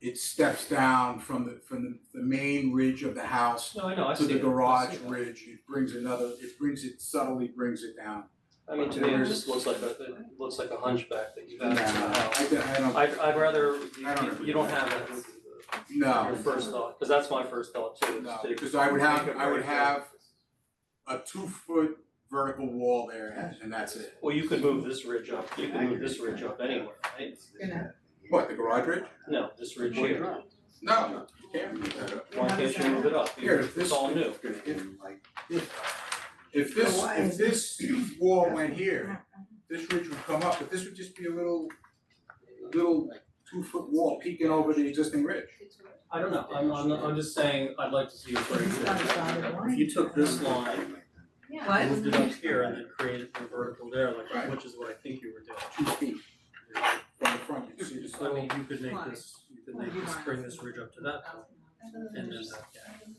it steps down from the main ridge of the house No, I know, I to see the it. garage ridge. It subtly brings it down. I mean, to me, it just looks like a hunchback that you've added to the house. I don't, I'd rather, I don't agree you don't with have that. that with no, your first thought, because that's my first thought too, is no, to because I would have, make it I would very have a 2-foot vertical wall there and that's it. Well, you could move this ridge up, you can move this ridge up anywhere, right? What, the garage ridge? No, this ridge here, No, you can't move that up. why can't you move it up? Here, if It's this, all new. if this wall went here, this ridge would come up, but this would just be a little 2-foot wall peeking over the existing ridge. I don't know, I'm just saying, I'd like to see a break there. If you took this line, What? moved it up here and then created the vertical there, like, Right. which is what I think you were doing. 2 feet from the front, you can see this I mean, little, you could make this, bring this ridge up to that point, and then that,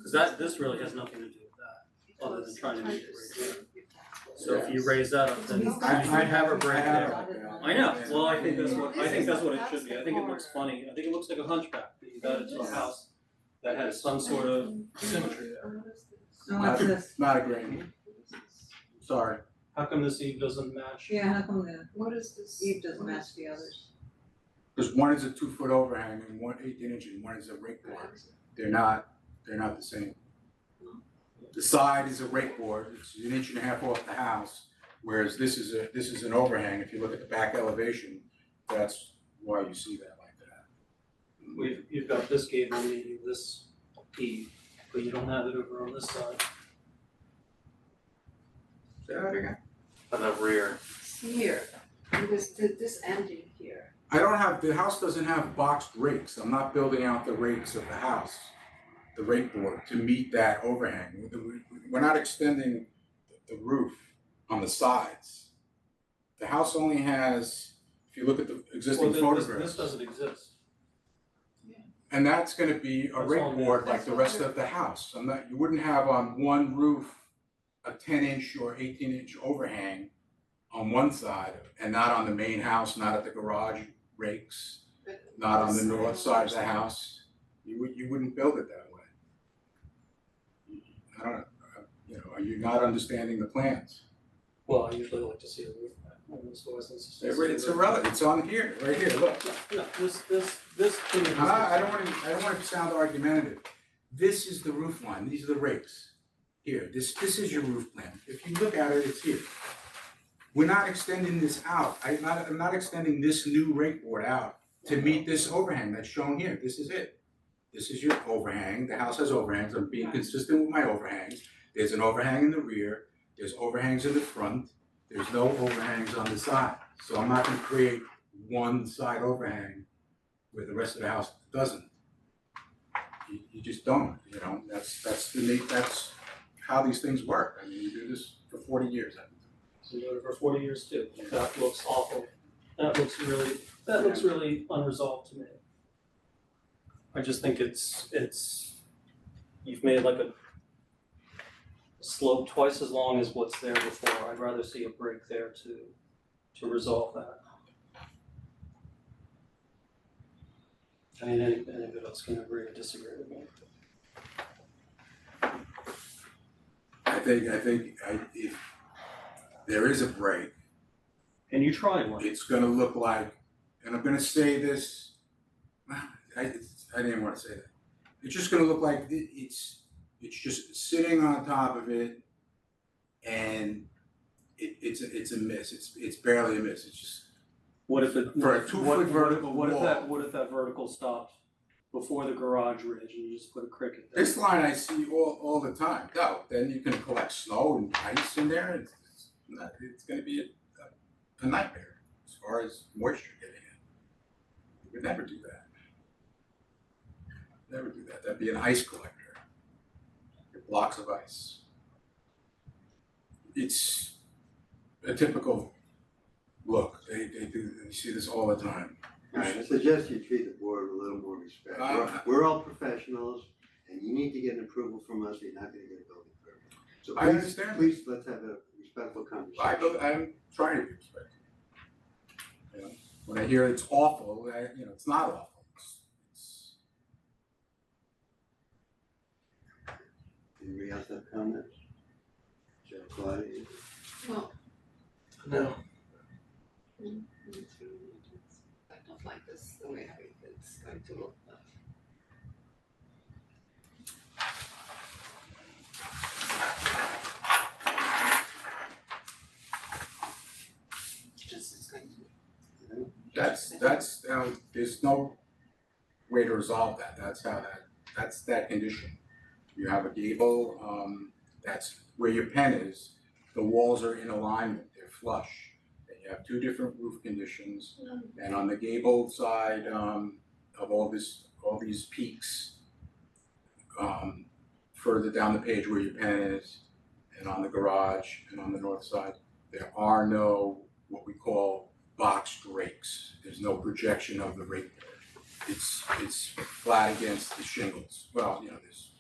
cause this really has nothing to do with that, other than trying to make it right here. So if you raise that up, then you'd have a break there. I know, well, I think that's what it should be, I think it looks funny, I think it looks like a hunchback, that you got it to a house that has some sort of symmetry there. And what's this? not a granny. Sorry. How come this eve doesn't match? Yeah, how come the What is this? eve doesn't match the others? Because one is a 2-foot overhang and one 18-inch and one is a rake board. They're not the same. The side is a rake board, it's 1.5 inches off the house, whereas this is an overhang. If you look at the back elevation, that's why you see that like that. You've got this gable meeting this eve, but you don't have it over on this side. Say that again? On the rear. Here, this ending here. The house doesn't have boxed rakes. I'm not building out the rakes of the house, the rake board, to meet that overhang. We're not extending the roof on the sides. The house only has, if you look at the existing photographs. This doesn't exist. And that's gonna be a That's rake all new. board like the rest of the house. You wouldn't have on one roof a 10-inch or 18-inch overhang on one side and not on the main house, not at the garage rakes, not on the north side of the house. You wouldn't build it that way. I don't know, are you not understanding the plans? Well, I usually like to see a roof map. It's irrelevant, it's on here, right here, look. No, this thing is. I don't want to sound argumentative. This is the roof line, these are the rakes. Here, this is your roof plan. If you look at it, it's here. We're not extending this out. I'm not extending this new rake board out to meet this overhang that's shown here. This is it. This is your overhang. The house has overhangs. I'm being consistent with my overhangs. There's an overhang in the rear. There's overhangs in the front. There's no overhangs on the side. So I'm not gonna create one side overhang where the rest of the house doesn't. You just don't, that's how these things work. I mean, you do this for 40 years. So you did it for 40 years too. That looks awful. That looks really unresolved to me. I just think you've made like a slope twice as long as what's there before. I'd rather see a break there to resolve that. I mean, anybody else can agree or disagree with me. I think if there is a break, And you tried one. it's gonna look like, and I'm gonna say this, I didn't wanna say that. It's just gonna look like it's just sitting on top of it, and it's a miss. It's barely a miss. It's just What if it, for a 2-foot vertical what if wall. that vertical stopped before the garage ridge and you just put a cricket there? This line I see all the time. No, then you can collect snow and ice in there. It's gonna be a nightmare as far as moisture getting in. You would never do that. Never do that. That'd be an ice collector. Blocks of ice. a typical look. They do, you see this all the time. Alright, I suggest you treat the board with a little more respect. We're all professionals, and you need to get an approval from us, or you're not gonna get a building permit. So I understand. please, let's have a respectful conversation. I'm trying to be respectful. You know, when I hear it's awful, it's not awful. It's Anybody else have comments? Joe, Claudia? Well, No. I don't like this, the way it's going to look, but. Just it's going to. that's there's no way to resolve that. That's that condition. You have a gable, that's where your pen is, the walls are in alignment, they're flush. And you have two different roof conditions, and on the gable side, of all these peaks, further down the page where your pen is, and on the garage, and on the north side, there are no, what we call boxed rakes. There's no projection of the rake board. It's flat against the shingles. Well, there's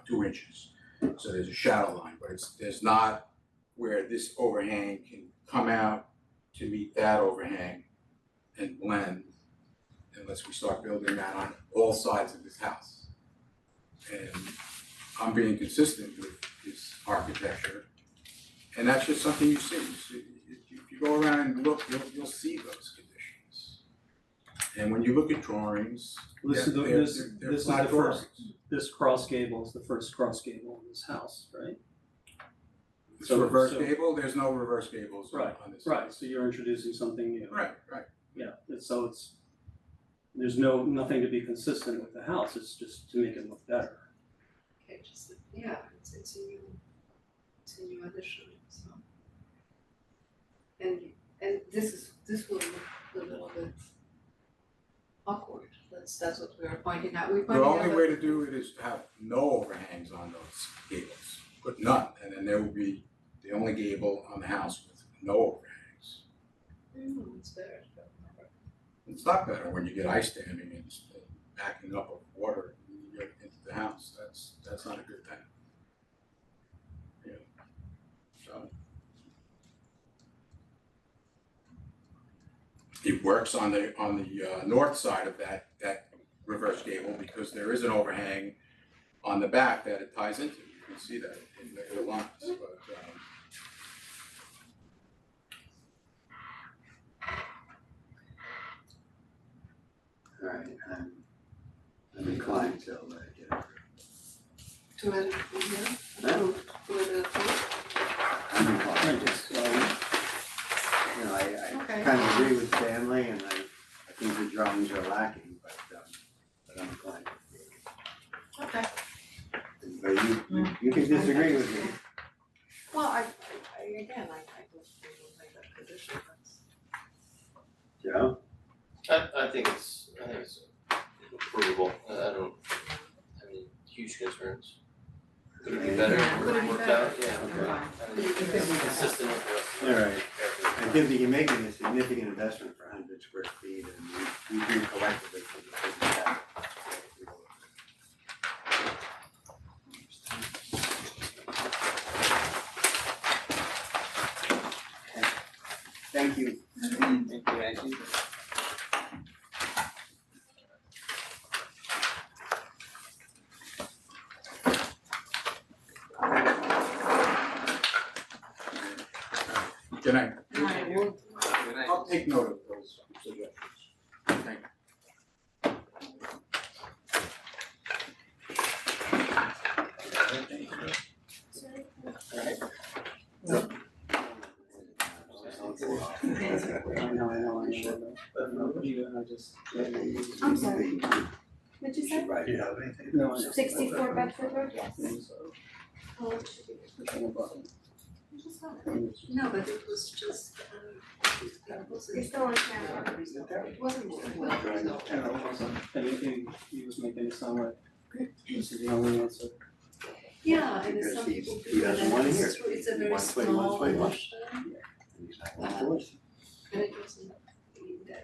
2 inches. So there's a shadow line, but there's not where this overhang can come out to meet that overhang and blend unless we start building that on all sides of this house. And I'm being consistent with this architecture, and that's just something you see. If you go around and look, you'll see those conditions. And when you look at drawings, This is they're this is flat the drawings. first, this cross gable is the first cross gable in this house, right? It's a reverse gable, there's no reverse gables Right, on this. Right, so you're introducing something new. Right. Yeah, there's nothing to be consistent with the house, it's just to make it look better. Okay, just, yeah, it's a new addition, so. And this will look a little bit awkward, that's what we are pointing out, we The pointed out only that- way to do it is to have no overhangs on those gables, put none, and then there will be the only gable on the house with no overhangs. It's better. It's not better when you get ice damming and backing up of water when you get into the house, that's not a good thing. So. It works on the north side of that reverse gable because there is an overhang on the back that it ties into. You can see that in the lines, but Alright, I'm inclined to let it get over. To let it be here, No, to let it be. I'm inclined. I kind of agree with Stanley, and I think the drawings are lacking, but I'm inclined. Okay. But you can disagree with me. Well, I don't like that position, but. Joe? I think it's approvable, I don't have any huge concerns. Could it be better, Could it be worked better? out, yeah, Okay. I think it's consistent with the rest of the. Alright. I think that you're making a significant investment for 100 square feet, and we do collectively for the business staff. Thank you. Thank you, Angie. good night. Good night. I'll take note of those suggestions. Thank you. I know, but I just. I'm sorry. What'd you say? Right. No, I know. 64 Bedford Road, yes. So, Oh, it should be. You just got it. No, but it was just, You're still on camera. it wasn't. and he was making it sound like this is the only answer. Yeah, and it's Because some people he doesn't want to hear it. it's a He very wants what he wants, small what he wants. addition. enforce it. And it wasn't,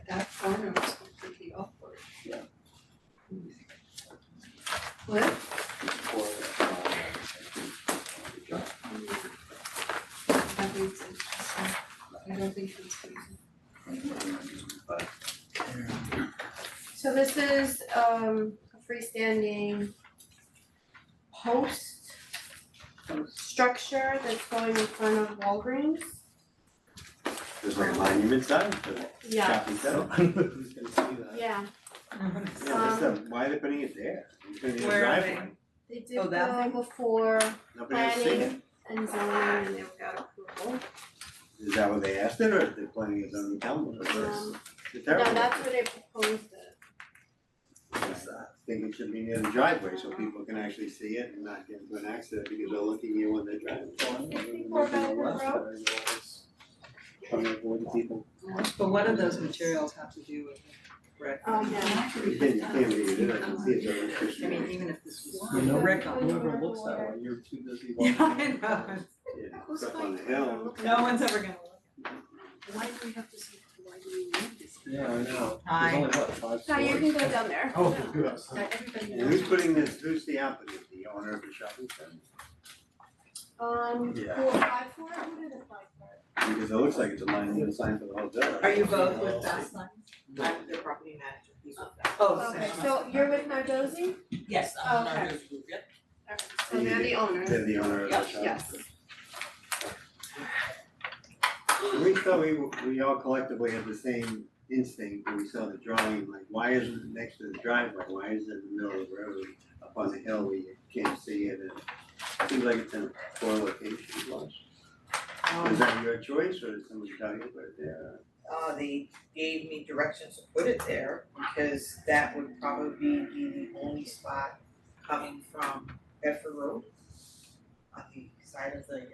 that corner was completely awkward. Yeah. What? That makes sense. I don't think it's crazy. So this is a freestanding post structure that's going in front of Walgreens. There's like a monument sign for that Yeah. shopping center. Who's gonna see that? Yeah, Yeah, that's why are they putting it there? It's gonna be a Where are driveway. they did Oh, that go thing? before Nobody else seen it. planning and zoning and they've got approval. Is that what they asked it, or is they planning a zoning council for this? It's No, terrible. that's where they proposed it. I think it should be near the driveway so people can actually see it and not get into an accident because they're looking at you when they're driving. Trying to avoid the people. But what do those materials have to do with the brick? Oh, yeah. You can't read it, I can see it, so it's just. I mean, even if this was You know, brick on it. whoever looks that way, you're too busy Yeah, walking. I know. Yeah, it's up on the hill. No one's ever gonna look. Why do we have to say, why do we need this? Yeah, I know. Hi. There's only what, 5 No, stores? you can go down there. Oh, good. That everybody And knows. who's putting this, who's the applicant, the owner of the shopping center? Yeah. Who applied for it? Who did apply for it? Because it looks like it's a monument sign for the hotel. Are you both with that sign? I'm the property manager, he's with that. Oh, Okay, so you're with Nardozzi? Yes, I'm Okay. not here to group yet. So they're the owners. They're the owner of the shopping Yes. center. We thought we all collectively had the same instinct when we saw the drawing, like, why isn't it next to the driveway? Why is it in the middle of the road, up on the hill where you can't see it? And it seems like it's in a poor location, was. Was that your choice, or did somebody tell you to put it there? They gave me directions to put it there because that would probably be the only spot coming from Bedford Road on the side of the,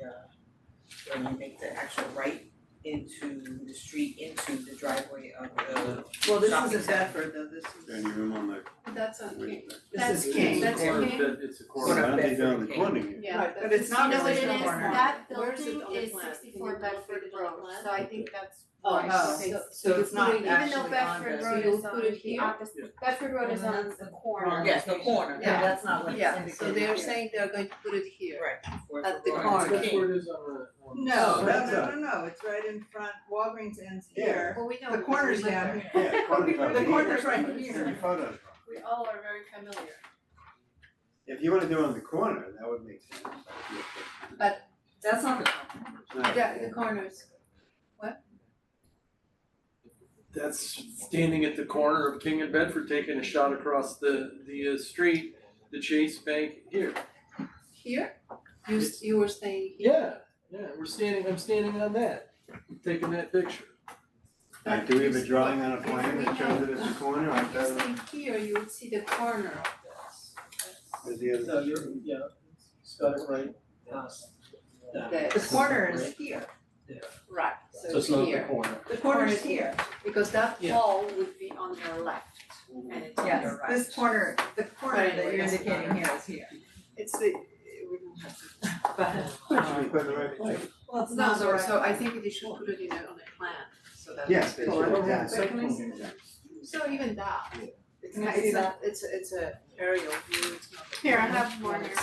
when you make the actual right into the street, into the driveway of the Well, this shopping is a center. Bedford though, this is. Any room on the, That's on King. This is King. That's Corner, King. it's a why corner. don't they go on the corner here? Yeah. Right, But it's not You know what really it the is, corner. that Where is it building on the is plan? Can 64 you Bedford put it on the Road, plan? so I think that's Oh, why. okay. So it's not Even though Even though actually on Bedford the. So Road you'll is on put it the here? opposite, Bedford Road is on the corner. Yes, the corner, Yeah. no, that's not what it's Yeah, indicated so they're here. saying they're going to put it here. Right, before At the we're corner. going to That's King. where it is on the. No, that's no, it's right in front, Walgreens ends here. Well, we know. The because corner's we live down there. here. Yeah, corner's right The here. corner's right There's here. your photos. We all are very familiar. If you wanna do it on the corner, that would make sense. That's not the corner. It's not- Yeah, the corners. That's standing at the corner of King and Bedford, taking a shot across the street, the Chase Bank here. Here? You were saying here? Yeah, I'm standing on that, taking that picture. Alright, do we have a drawing on a plan that shows it as a corner? I If you're thought saying here, you would see the corner of this. it was the other. Yeah, it's got it right. This. The corner is here. Right, So so it's not the here, corner. The corner is here. because that Yeah. wall would be on your left and it's on Yes, your right. this corner, the corner Right, that you're yes. indicating here is here. It's the, we don't have to. But, Should we put it in the right place? well, it's No, not the so right. so I think they should put it in on the plan, so that. Yes, they should, exactly. Can I see that? So even that, it's Can I not, see it's not, it's a aerial view, it's not. Here, I have more here.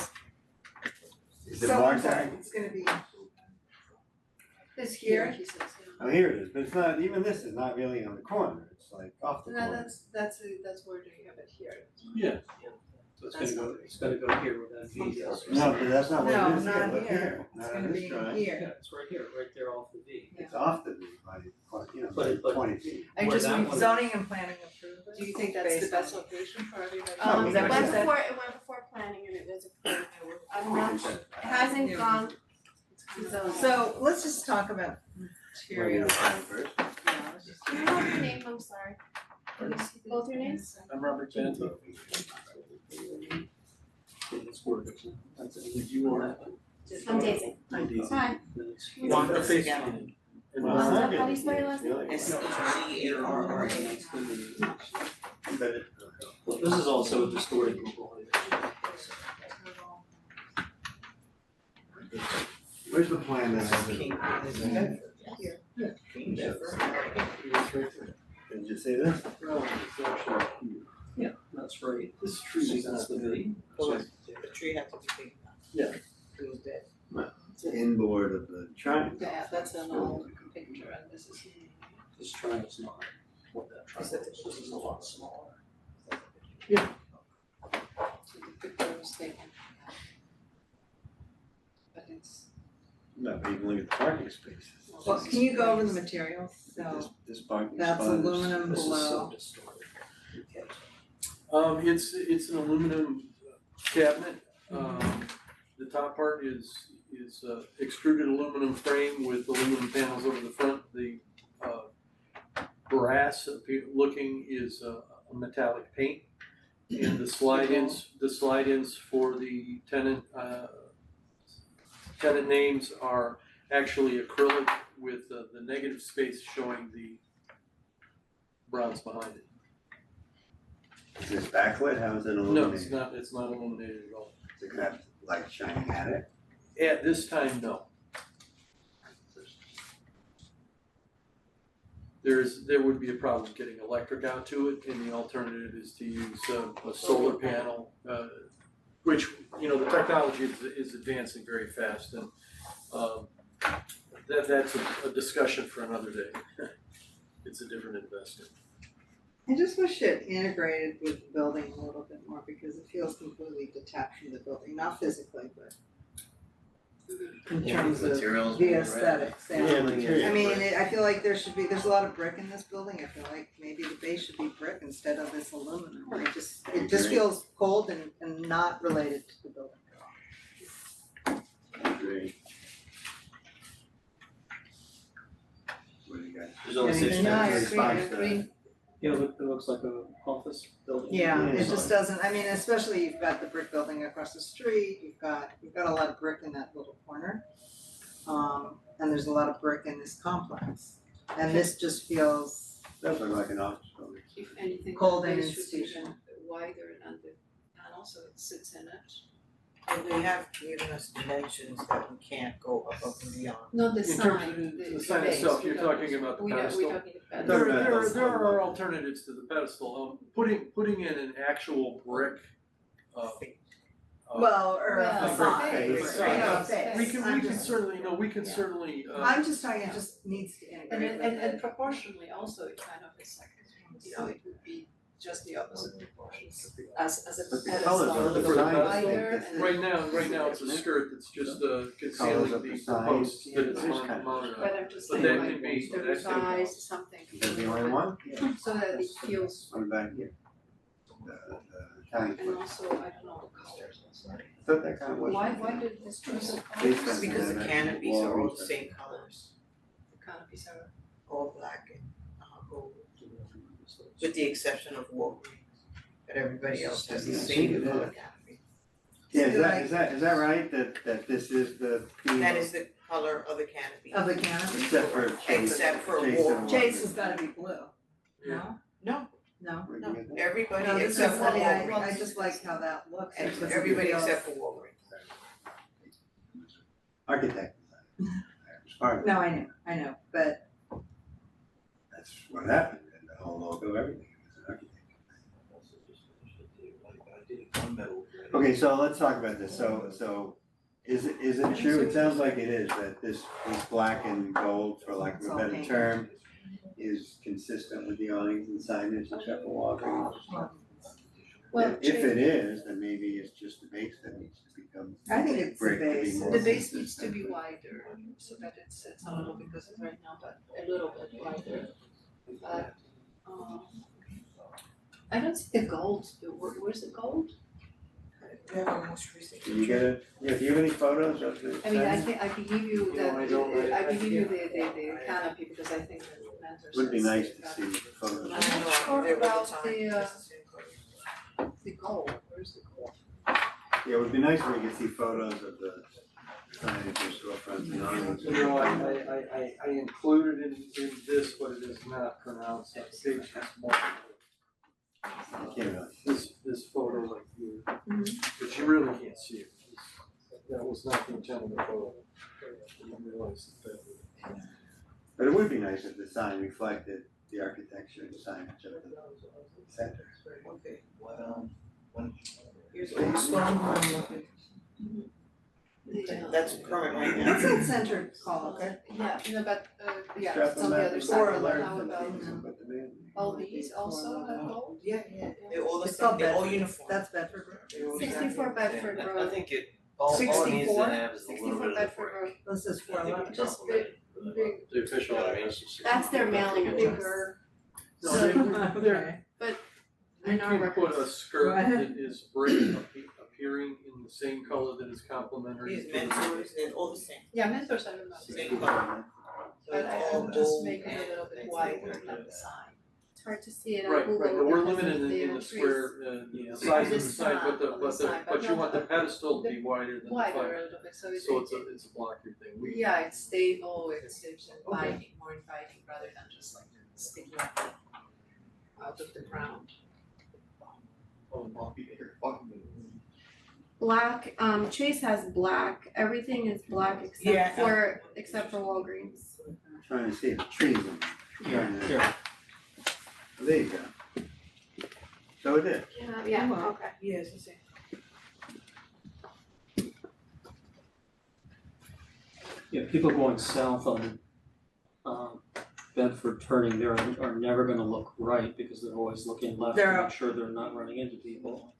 Is it So marked sorry, out? it's gonna be, This here, he says, yeah. Oh, here it is, but it's not, even this is not really on the corner, it's like off the No, corner. that's where they have it here. Yeah. So it's gonna go here where that V is. No, but that's not what No, it is here, not look here. here, It's not gonna on this be drawing. here. Yeah, it's right here, right there off the V. It's off the, by, you know, But- but- 20 feet. I Where just, that read- one- zoning and planning approved it. do you think that's the based best on- location for everybody? Oh, is that It what went you said? before planning and it was approved, I'm not, it hasn't gone to zoning. So let's just talk about materials. First. Can you have your name, I'm sorry, both your names? I'm Robert Janto. Did you want I'm Daisy. Hi. Want the face? Well, it's How not do you good. spell your last name? Really. SCARRA. But it- Well, this is also a distorted Google. Where's the plan that has it? King. King Bedford. It's right there. Did you say this? No, it's actually here. Yeah, that's right. This tree is not the big. Well, the tree has to be big enough. Yeah. It was dead. It's the inboard of the triangle. Yeah, that's an old picture and this is. This triangle's not what that Is triangle that the is, this is a lot smaller. So the picture was taken. But it's. No, but you can look at the parking spaces. Well, can you go over the materials? So This parking that's spot is- aluminum This is so below. distorted. It's an aluminum cabinet. The top part is extruded aluminum frame with aluminum panels over the front. The brass looking is a metallic paint. And the slide-ins for the tenant names are actually acrylic with the negative space showing the bronze behind it. Is this backlit? How is it No, illuminated? it's not illuminated at all. Is it gonna have light shining at it? At this time, no. There would be a problem getting electric out to it, and the alternative is to use a solar panel, which, you know, the technology is advancing very fast, and that's a discussion for another day. It's a different investment. I just wish it integrated with the building a little bit more because it feels completely detached from the building, not physically, but in terms of Materials, the right? aesthetics, yeah. Yeah, materials, I mean, right. I feel like there's a lot of brick in this building, I feel like maybe the base should be brick instead of this aluminum. It just feels cold and not related to the building at all. I agree. What do you guys? There's only six. Yeah, I agree. Yeah, it looks like a office building. Yeah, Yeah. it just doesn't, I mean, especially you've got the brick building across the street, you've got a lot of brick in that little corner. And there's a lot of brick in this complex, and this just feels, Does look like an office building. If anything, Cold the and base should be institution. wider than the panel, so it sits in it. And they have given us dimensions that we can't go above and beyond. Not the In terms sign, of the the sign base, itself, we're you're talking about the we're pedestal? talking about There are alternatives to the pedestal. Putting in an actual brick. well, or a Well, facade, face, right, no, face. face. We can I'm just- certainly, you know, we can Yeah. certainly. I'm just talking, it just needs to integrate with And it. proportionally also it kind of is like, you know, it would be just the opposite proportions as a But the pedestal, colors a of the little bit sign, I think wider this and. is- Right now it's a skirt that's just concealing Colors of the the sign. post that it's Yeah, there's kind of- mounted on. But I'm just But saying that like can be- the that can- revise something. Is that the only one? So that it feels, What about here? The Italian and place. also, I don't know, the colors also. I thought that kind of was. Why did this choose of They colors? said- Because the canopies are all the Walgreens. same colors, The canopies are. all black and gold. With the exception of Walgreens, but everybody else has the same color canopy. Yeah, is that right, that this is the theme? That is the color of the canopy. Of the canopy? Except for Chase. Except for Chase and Walgreens. Chase has gotta be blue, no? No, No? Where'd no, you get that? everybody No, this is, except for I mean, Walgreens. I just like how that looks. And because it everybody feels- except for Walgreens. Architect. Smart, No, I know, but that's what happened, and the whole logo, everything, it was an architect. Okay, so let's talk about this, so is it true, it sounds like it is, that this black and gold, for lack of a better term, is consistent with the awnings and signage except for Walgreens? Well, If it is, then maybe it's just the base that needs to become I think it's the brick to be base. more the base needs to consistent. be wider, so that it sits a little, because it's right now, but a little bit wider. But, I don't see the gold, where's the gold? We have our most recent. Can you get it, yeah, do you have any photos of the? I mean, signage? I can give you No, I don't. I can give you the canopy, because I think that matters. Would be nice to see photos. I'm I not don't know, sure there was about a time. the gold, where's the gold? Yeah, it would be nice if we could see photos of the signage or storefronts and awnings. You know, I included in this, but it is not pronounced, that page has more. I can't really. This photo right here, but you really can't see it. That was not the intent of the photo. I didn't realize that. But it would be nice if the sign reflected the architecture and signage of the center. Okay, here's the stone I'm looking. Okay, that's current right now. What's that center called? Okay. Yeah, no, but yeah, Strap it's on them the back other with side, but alerts how and about things and put them in. all these also have gold? Yeah, they're all the It's same, called they're all Bedford, uniform. that's Bedford Road. They're all 64 Bedford I Road. think all it needs to 64? have is a little 64 bit of the Bedford brick. Road. This is I think 411. it Just complemented big, The official You know what I mean? address is. That's their mailing address. bigger. No, So, they're, okay. you in our can put a records. skirt Go ahead. that is brick appearing in the same color that is complementary These to the. mentors, they're all the same, Yeah, mentors are not the same color. So but it's I all would just gold make it a little bit and wider things than like the sign. It's hard to see it on Right, Google right, but we're because limited of in the trees. square, the size of the This sign, sign on the sign, but but you not want the the- pedestal to be wider than the Wider fire. a little bit, so So it's a blocker thing. We, yeah, it's stable, it's inviting, more inviting rather than just like sticking out of the ground. Black, Chase has black, everything is black Yeah. except for Walgreens. I'm trying to see the trees in there. here, There you go. So it is. Yeah, okay. Yes, I see. Yeah, people going south on Bedford turning there are never gonna look right because they're always looking left to They're- make sure they're not running into people.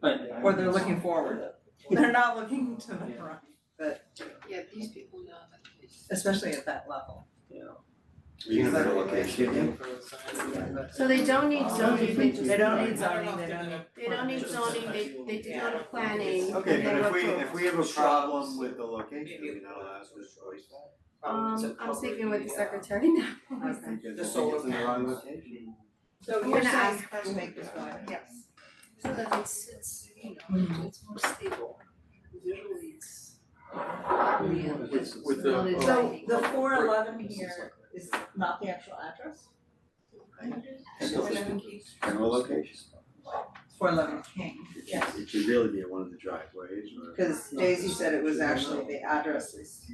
Or they're looking forward. They're not looking to the front, but Yeah, these people know that it's. especially at that level. You know the location. So they don't need zoning, they just. They don't need zoning, they don't need. They don't need zoning, they did go to planning, Okay, and they but were if approved. we have a problem with the location, we're not allowed to voice that. I'm speaking with the secretary now. Okay. Because The I think solar it's in the wrong panels. location. So I'm you're gonna saying ask- to make this wider, yes. So that it's, you know, it's more stable. Visually it's. with the- not So inviting. the 411 here is not the actual address? General location. 411 King, Yes. It should really be at one of the driveways or. because Daisy said it was actually, the address is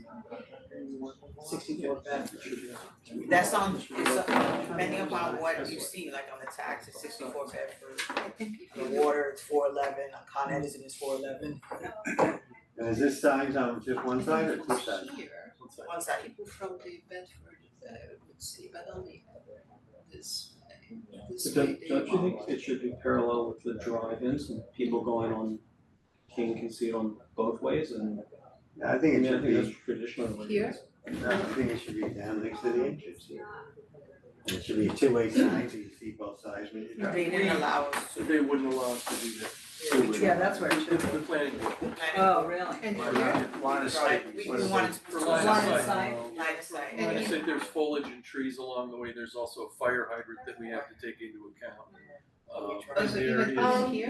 64 Bedford. That's on, it's depending upon what you see, like on the tax, it's 64 Bedford. The water, it's 411, on Con Edison, it's 411. And is this sign on just one side or two sides? Here, One side. people from the Bedford would see, but only this way, this But way they don't you think walk. it should be parallel with the drive-ins and people going on King can see it on both ways and I think it should that's be, traditionally what it Here? is. no, I think it should be down next to the entrance here. And it should be a two-way sign so you see both sides when you're They driving. didn't allow us so they wouldn't allow us to do that. Yeah, that's where it should The be. planning board. Oh, really? And Line here, of- line of sight. We wanted to. For line of Line of sight. sight. Line of sight. When I say there's foliage and trees along the way, there's also a fire hydrant that we have to take into account. oh, And so there even is, here,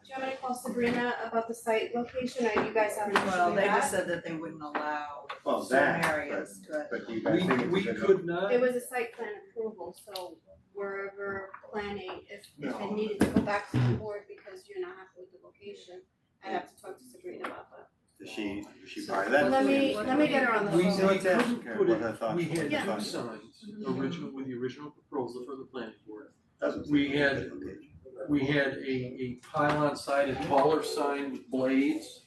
Do you want me to call Sabrina about the site location, or you guys have an issue with that? Well, they just said that they wouldn't allow Well, certain that, areas to. but do you guys think it's a we good? could not, It was a site plan approval, so wherever planning, if it needed to go back to the board because you're not happy with the location, I have to talk to Sabrina about that. Is she part of that? Let me get her on the we phone. So let's ask couldn't her put what it, her thoughts we were. had Yeah. two signs, original, with the original proposal for the planning board. Doesn't we seem like a had- good location. We had a pylon sign, a taller sign with blades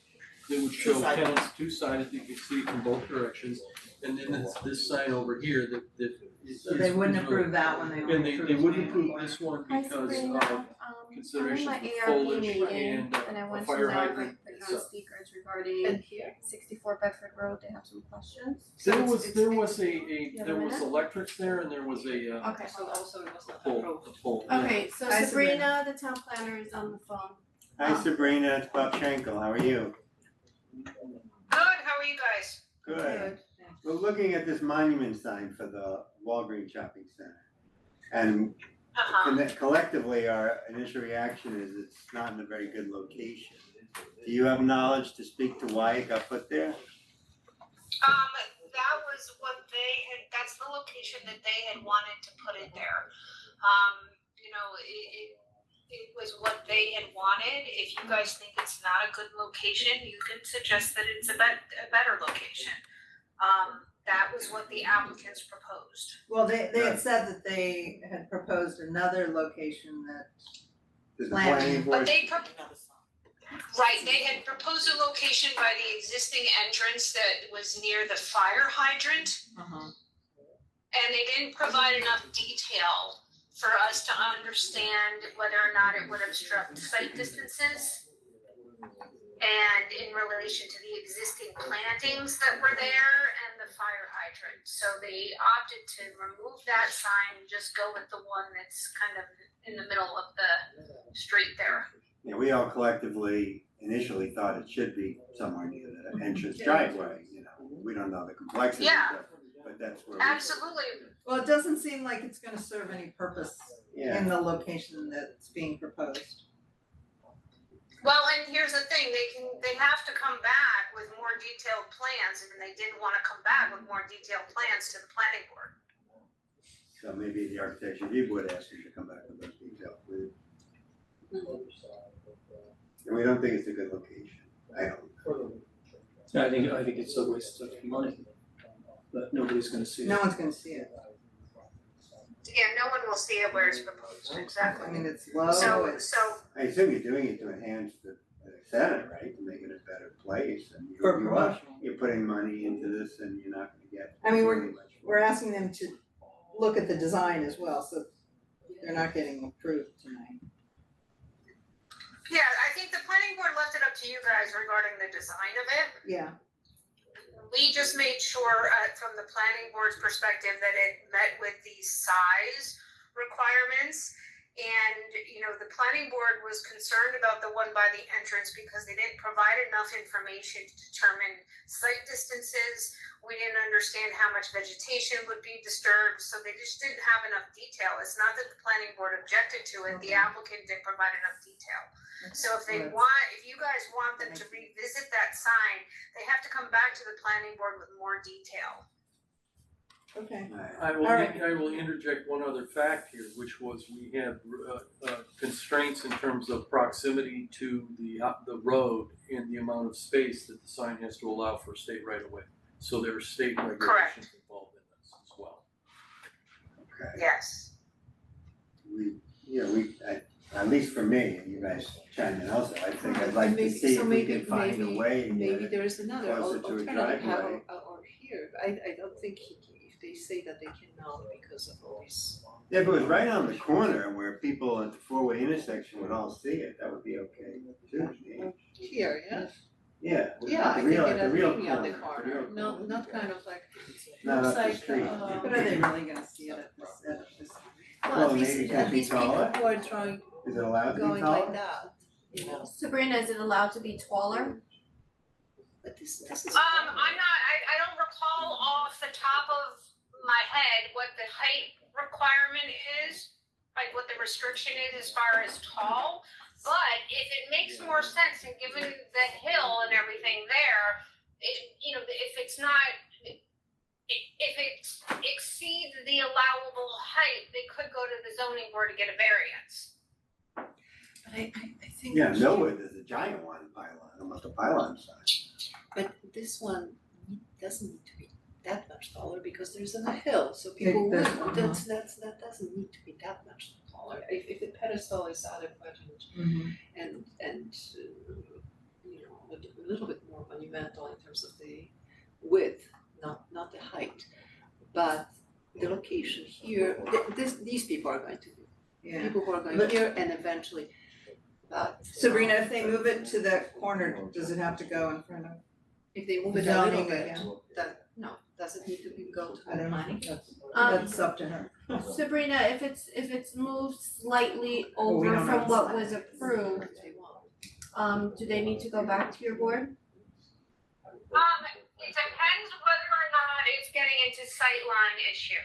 that would show Two-sided. tenants, two-sided, you could see from both directions. And then this sign over here that is. So they wouldn't is approve that one, they And only they approved wouldn't one. approve this one Hi because Sabrina, of I'm in considerations my with ARB foliage meeting, and I a want to fire know hydrant if the town itself. speakers regarding and here, 64 Bedford Road, they have some questions. So There it's- was, it's- there was have a there was minute? electrics there and there was a Okay. so also it was not pole, approved. a pole, yeah. Okay, so Hi, Sabrina, the town planner, is on the phone. Hi Sabrina, it's Bob Schenkel, how are you? Good, how are you guys? Good. We're looking at this monument sign for the Walgreens Shopping Center. And collectively, our initial reaction is it's not in a very good location. Do you have knowledge to speak to why it got put there? That was what that's the location that they had wanted to put it there. It was what they had wanted. If you guys think it's not a good location, you can suggest that it's a better location. That was what the applicants proposed. Well, they had said that they had proposed another location that, Does the Planning. planning board? But right, they had proposed a location by the existing entrance that was near the fire hydrant. And they didn't provide enough detail for us to understand whether or not it would obstruct sight distances. And in relation to the existing plantings that were there and the fire hydrant. So they opted to remove that sign and just go with the one that's kind of in the middle of the street there. Yeah, we all collectively initially thought it should be somewhere near the entrance driveway, you know, we don't know the complexity, Yeah. but that's where. Absolutely. well, it doesn't seem like it's gonna serve any purpose Yeah. in the location that's being proposed. Well, and here's the thing, they have to come back with more detailed plans, and they didn't wanna come back with more detailed plans to the planning board. So maybe the architecture review board asked you to come back with those details. And we don't think it's a good location, I don't. Yeah, I think it's a waste of money, but nobody's gonna see it. No one's gonna see it. Yeah, no one will see it where it's proposed, exactly. I mean, it's low, So, I assume you're doing it to enhance the center, right, to make it a better place, and for promotional. you're putting money into this and you're not gonna get. I mean, really much for We're it. asking them to look at the design as well, so they're not getting approved tonight. yeah, I think the planning board left it up to you guys regarding the design of it. Yeah, We just made sure, from the planning board's perspective, that it met with the size requirements. And, you know, the planning board was concerned about the one by the entrance because they didn't provide enough information to determine site distances. We didn't understand how much vegetation would be disturbed, so they just didn't have enough detail. It's not that the planning board objected to it, the applicant didn't provide enough detail. So if you guys want them to revisit that sign, they have to come back to the planning board with more detail. okay. I will, Alright. I will interject one other fact here, which was we have constraints in terms of proximity to the road and the amount of space that the sign has to allow for state right of way. So there are state regulations involved in this as well. Okay. Yes. At least for me, and you guys chime in also, I think I'd like to see if we can find a way to Maybe get it there is another closer to a alternative how driveway. or here, I don't think if they say that they cannot because of all these. Yeah, if it was right on the corner where people at the four-way intersection would all see it, that would be okay too. Here, yeah? Yeah. Yeah, I the think real- it the real maybe on the corner, the real corner, not kind of like, Not looks up the like, street. But are they really gonna see it at this? Well, maybe it can be taller. people who are trying, Is it allowed to be going taller? like that, you know, Sabrina, is it allowed to be taller? but this is. I'm not, I don't recall off the top of my head what the height requirement is, like what the restriction is as far as tall. But if it makes more sense and given the hill and everything there, if it's not, if it exceeds the allowable height, they could go to the zoning board to get a variance. But I think. Yeah, Millwood, there's a giant one pylon, almost a pylon size. But this one doesn't need to be that much taller because there's a hill, so people would, that doesn't need to be that much taller. If the pedestal is adequate and you know, a little bit more monumental in terms of the width, not the height. But the location here, these people are going to do. Yeah. People who are going here and eventually, Sabrina, if they move it to the corner, does it have to go in front of? if they move it a little Zoning bit, again. then no, doesn't need to go to I don't know, planning. that's up to her. Sabrina, if it's moved slightly Well, we over don't from know. what was approved, do they need to go back to your board? It depends whether or not it's getting into sightline issue.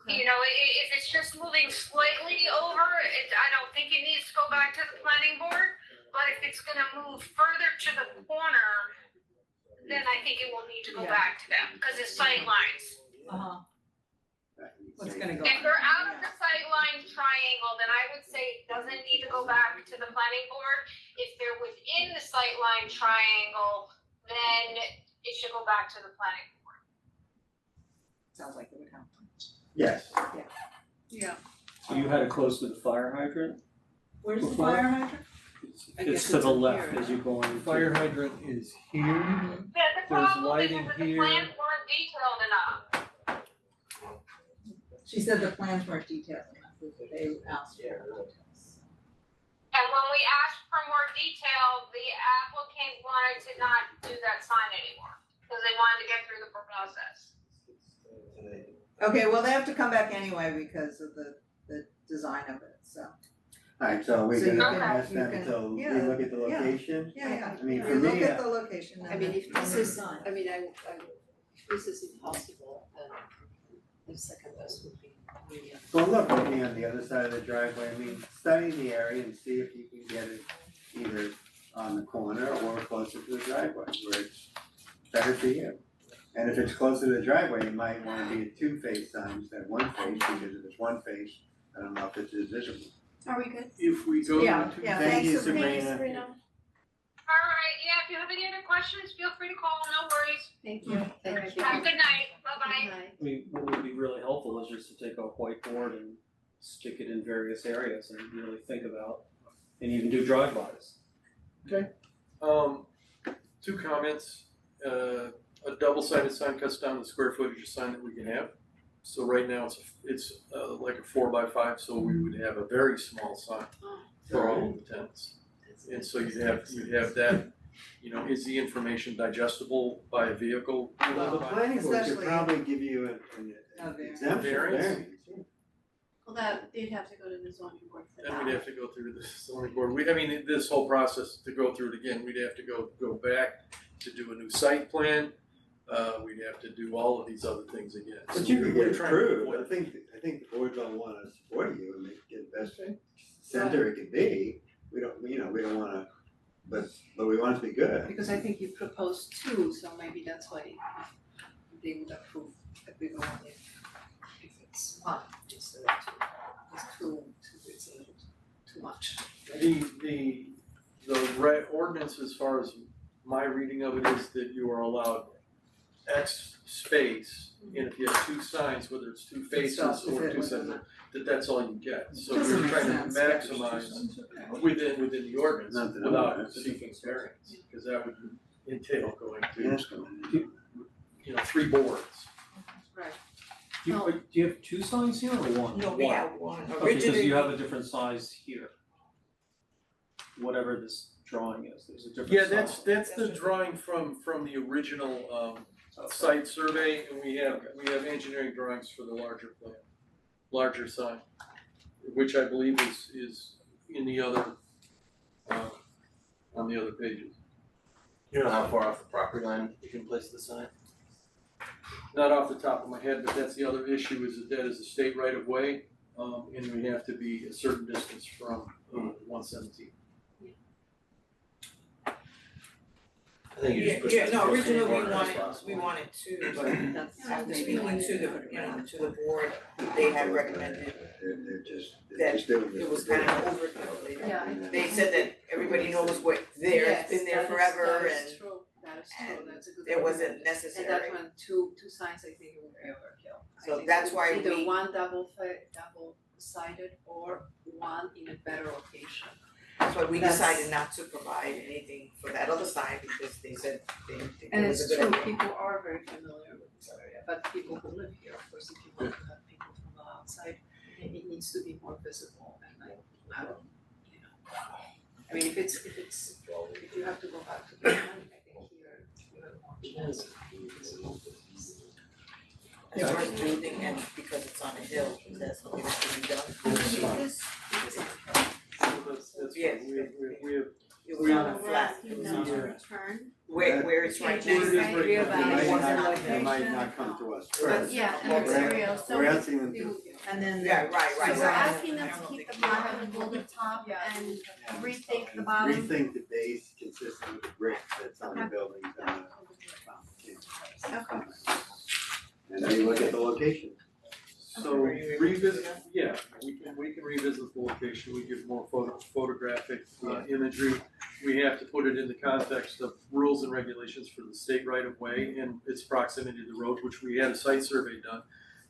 You know, if it's just moving slightly over, I don't think it needs to go back to the planning board. But if it's gonna move further to the corner, then I think it will need to go back to them, because it's sightlines. What's gonna go? If they're out of the sightline triangle, then I would say it doesn't need to go back to the planning board. If they're within the sightline triangle, then it should go back back to the planning board. Sounds like it would help. Yes. Yeah. So you had it close to the fire hydrant? Where's the Before? fire hydrant? I It's guess to it's the in left here, as you go in. Fire hydrant is here. The There's problem is lighting that the here. plans weren't detailed enough. She said the plans weren't detailed enough, they asked for details. And when we asked for more detail, the applicant wanted to not do that sign anymore, because they wanted to get through the process. Okay, well, they have to come back anyway because of the design of it, so. Alright, so we're So you gonna can- ask you them can- to yeah, relook at the location? Yeah, I mean, yeah, for look me, at the location I and mean, the, if this and the is, sign. I mean, if this is impossible, then the second best would be really. Well, look, looking on the other side of the driveway, I mean, study the area and see if you can get it either on the corner or closer to the driveway, where it's better for you. And if it's closer to the driveway, you might wanna be a two-face sign instead of one face, because if it's one face, I don't know if it's as visible. Are we good? If we go Yeah, to. yeah, Thank you, Sabrina. Thanks, Sabrina. Sabrina. Alright, yeah, if you have any other questions, feel free to call, no worries. Thank you. Thank you. Have a good night, bye-bye. Good night. I mean, what would be really helpful is just to take a whiteboard and stick it in various areas and really think about, and even do drive-bys. Two comments, a double-sided sign cuts down the square footage of sign that we can have. So right now it's like a 4x5, so we would have a very small sign for all of the tenants. And so you'd have that, you know, is the information digestible by a vehicle? Well, the planning board could Especially- probably give you an exemption Variance? variance. Well, that, they'd have to go to the zoning board for that. And we'd have to go through the zoning board, I mean, this whole process, to go through it again, we'd have to go back to do a new site plan. We'd have to do all of these other things again. But So you could we're get trying to approved, avoid- I think the board's gonna wanna support you and make it the best center it can be. We don't wanna, but we want it to be good. Because I think you proposed two, so maybe that's why they would approve a bigger one if it's one instead of two. Because two is a little too much. The ordinance, as far as my reading of it, is that you are allowed X space, and if you have two signs, whether it's two faces Stuff to or fit two within signs, that's all you get. So Doesn't we're make trying to sense. maximize within the ordinance Nothing without else. seeking variance, because that would entail going to, Yes. you know, 3 boards. Right. Do you have two signs here or one? No, we have one. Okay, because Originally, you have a different size here. Whatever this drawing is, there's a different Yeah, size. that's the drawing from the original site survey, and we have engineering drawings for the larger plan, larger sign, which I believe is in the other, on the other pages. You know how far off the property line you can place the sign? Not off the top of my head, but that's the other issue, is that is a state right of way, and we have to be a certain distance from 117. I think you just push it no, as close to the originally border as possible. we wanted two, but after speaking to the, to the board, they had recommended They're just that doing this. it was for kind them. of overkill. Yeah. They said that everybody knows what's there, it's been there forever, That and is true, that's a good. it wasn't argument. necessary. And that one, two signs, I think it would be overkill. I So think that's why either we- one double sided or one in a better location. That's why we That's- decided not to provide anything for that other side, because they said they didn't think And it was it's a good true, idea. people are very familiar with this area, but people who live here, of course, if you want to have people from the outside, it needs to be more visible, and I don't, you know. I mean, if you have to go back to the one, I think here, you have more chance of being visible. As far as building, and because it's on a hill, that's something that can be done. That's Yes. we have It was on a We're flat, asking it was them on to a, return. where it's right now. Where it is right They now. might not come to us But first. yeah, and We're- material, so We're asking them to, And then. Yeah, right. so we're So asking them to keep the bottom, hold the top and rethink the bottom. rethink the base consistent with the brick that's on the buildings and the Okay. and then you look at the location. So revisit, yeah, we can revisit the location, we give more photographic imagery. we have to put it in the context of rules and regulations for the state right of way and its proximity to the road, which we had a site survey done.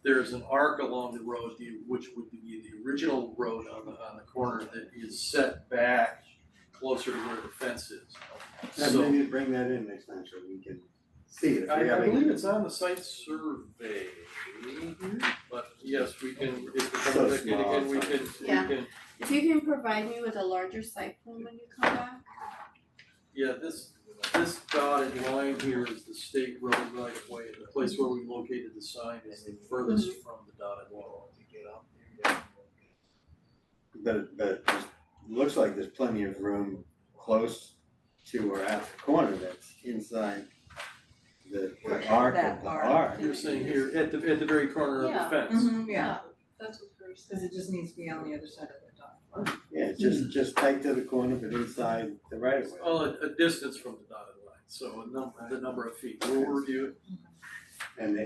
There's an arc along the road, which would be the original road on the corner that is set back closer to where the fence is. And So maybe bring that in next time so we can see it. If I we have believe any- it's on the site survey, but yes, we can, if we So come back in small, again, we can, Yeah. If you can provide me with a larger site plan when you come back. yeah, this dotted line here is the state road right of way, the place where we located the sign is the furthest from the dotted line. But it looks like there's plenty of room close to or at the corner that's inside the arc of the arc. You're saying here, at the very corner of the fence. Yeah, That's what we're cause it just needs to be on the other side of the dot. Yeah, just tight to the corner, but inside the right of way. Well, a distance from the dotted line, so the number of feet, we'll review it. And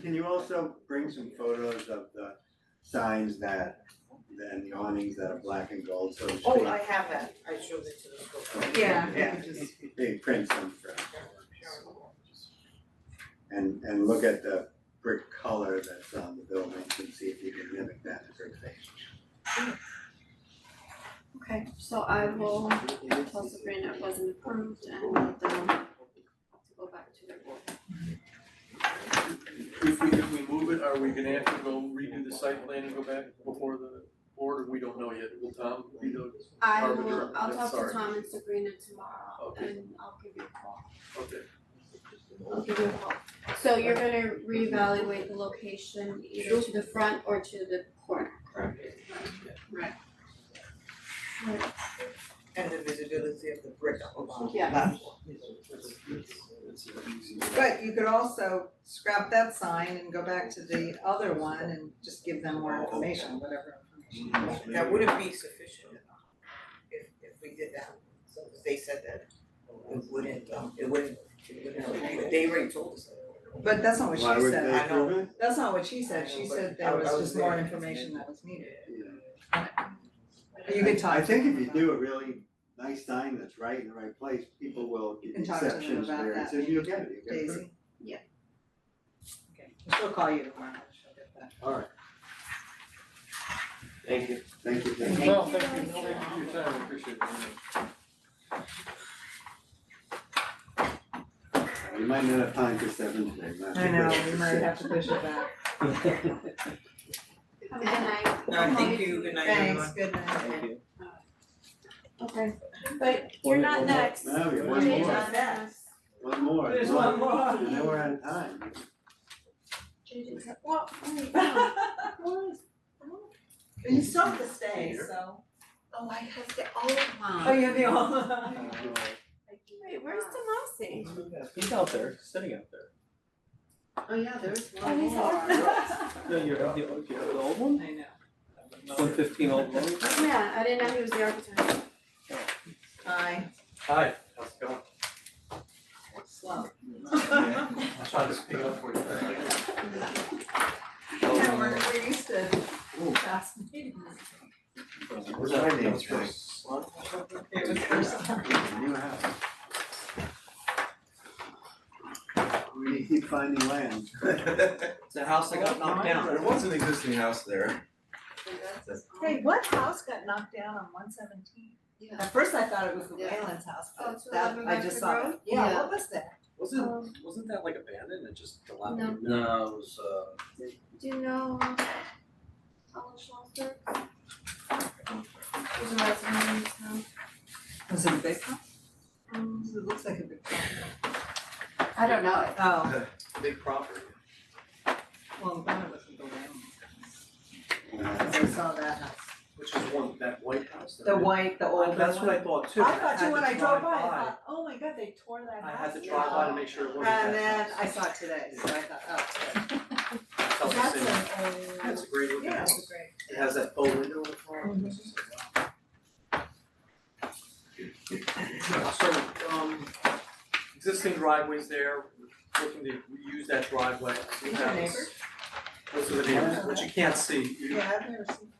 can you also bring some photos of the signs and the awnings that are black and gold, so to speak? Oh, I have that, I showed it to the school. Yeah, Yeah. They print some for us. And look at the brick color that's on the buildings and see if you can mimic that in brick face. Okay, so I will tell Sabrina it wasn't approved and let them know to go back to their board. If we move it, are we gonna have to go redo the site plan and go back before the board, or we don't know yet, will Tom be the arbiter? I'll talk Sorry. to Tom and Sabrina tomorrow Okay. and I'll give you a call. Okay. I'll give you a call. So you're gonna reevaluate the location either to the front or to the corner, correct? Right. Right. And the visibility of the brick along the Yeah. platform. but you could also scrap that sign and go back to the other one and just give them more information, whatever information. That wouldn't be sufficient if we did that, so they said that it wouldn't, they already told us that. But that's not what she Why would said. they I know. approve it? That's not what she said, she said there was I was just more there. information that was needed. Yeah. You could talk I to think them if you about do a really nice sign that's right in the right place, people will give And talk to them exceptions about where that. it's, and you'll get it, you'll get it. Daisy. Okay, she'll call you tomorrow, she'll get that. Alright. Thank you. Thank you, thank you. Well, thank you for your time, I appreciate it. We might not have time for 7 today, Matt. I know, we might have to push it back. Have a good night. Alright, thank you, good night everyone. Thanks, good night. Thank you. Okay, but you're not next. No, we have one Jay's more. not next. One more. There's one more. And then we're out of time. JJ's like, well, wait, You still have to stay, so. oh, I have the old one. Oh, you're the only. Wait, where's Tomasi? He's out there, sitting out there. Oh, yeah, there's Oh, one he's more. No, you have the old one? I know. 115 Old Road? Yeah, I didn't know he was the architect. Hi. Hi, how's it going? Slow. I'll try to speak up for you. Yeah, we're used to fast meetings. What's my name? It was first time. New house. We keep finding land. It's a house that got knocked down. There was an existing house there. Hey, what house got knocked down on 117? Yeah. At first I thought it was the Yeah. Whalen's house, Oh, but it's that, 11 I just Medford saw Road? it. Yeah, Yeah. what was that? Wasn't that like abandoned and just dilapidated? No. No, it was Do you know Alan Schlossberg? He's a resident in town. Was it a big house? Um, It looks like a big house. I don't know it. Oh, big property. well, then it wasn't the Whalen's. I saw that house. Which is one, that white house? The white, the older one. That's what I thought too. I thought had too when to I drove drive by, I thought, oh my god, they tore that I house had to drive by to make sure it wasn't that And then house. I saw it today, so I thought, oh, it's good. Felt the That's same. an old. That's a great looking Yeah, house. it's great. It has that bow window in the front. So, existing driveways there, looking to reuse that driveway. These are neighbors? Those are the neighbors, which you can't see. Yeah, I've never seen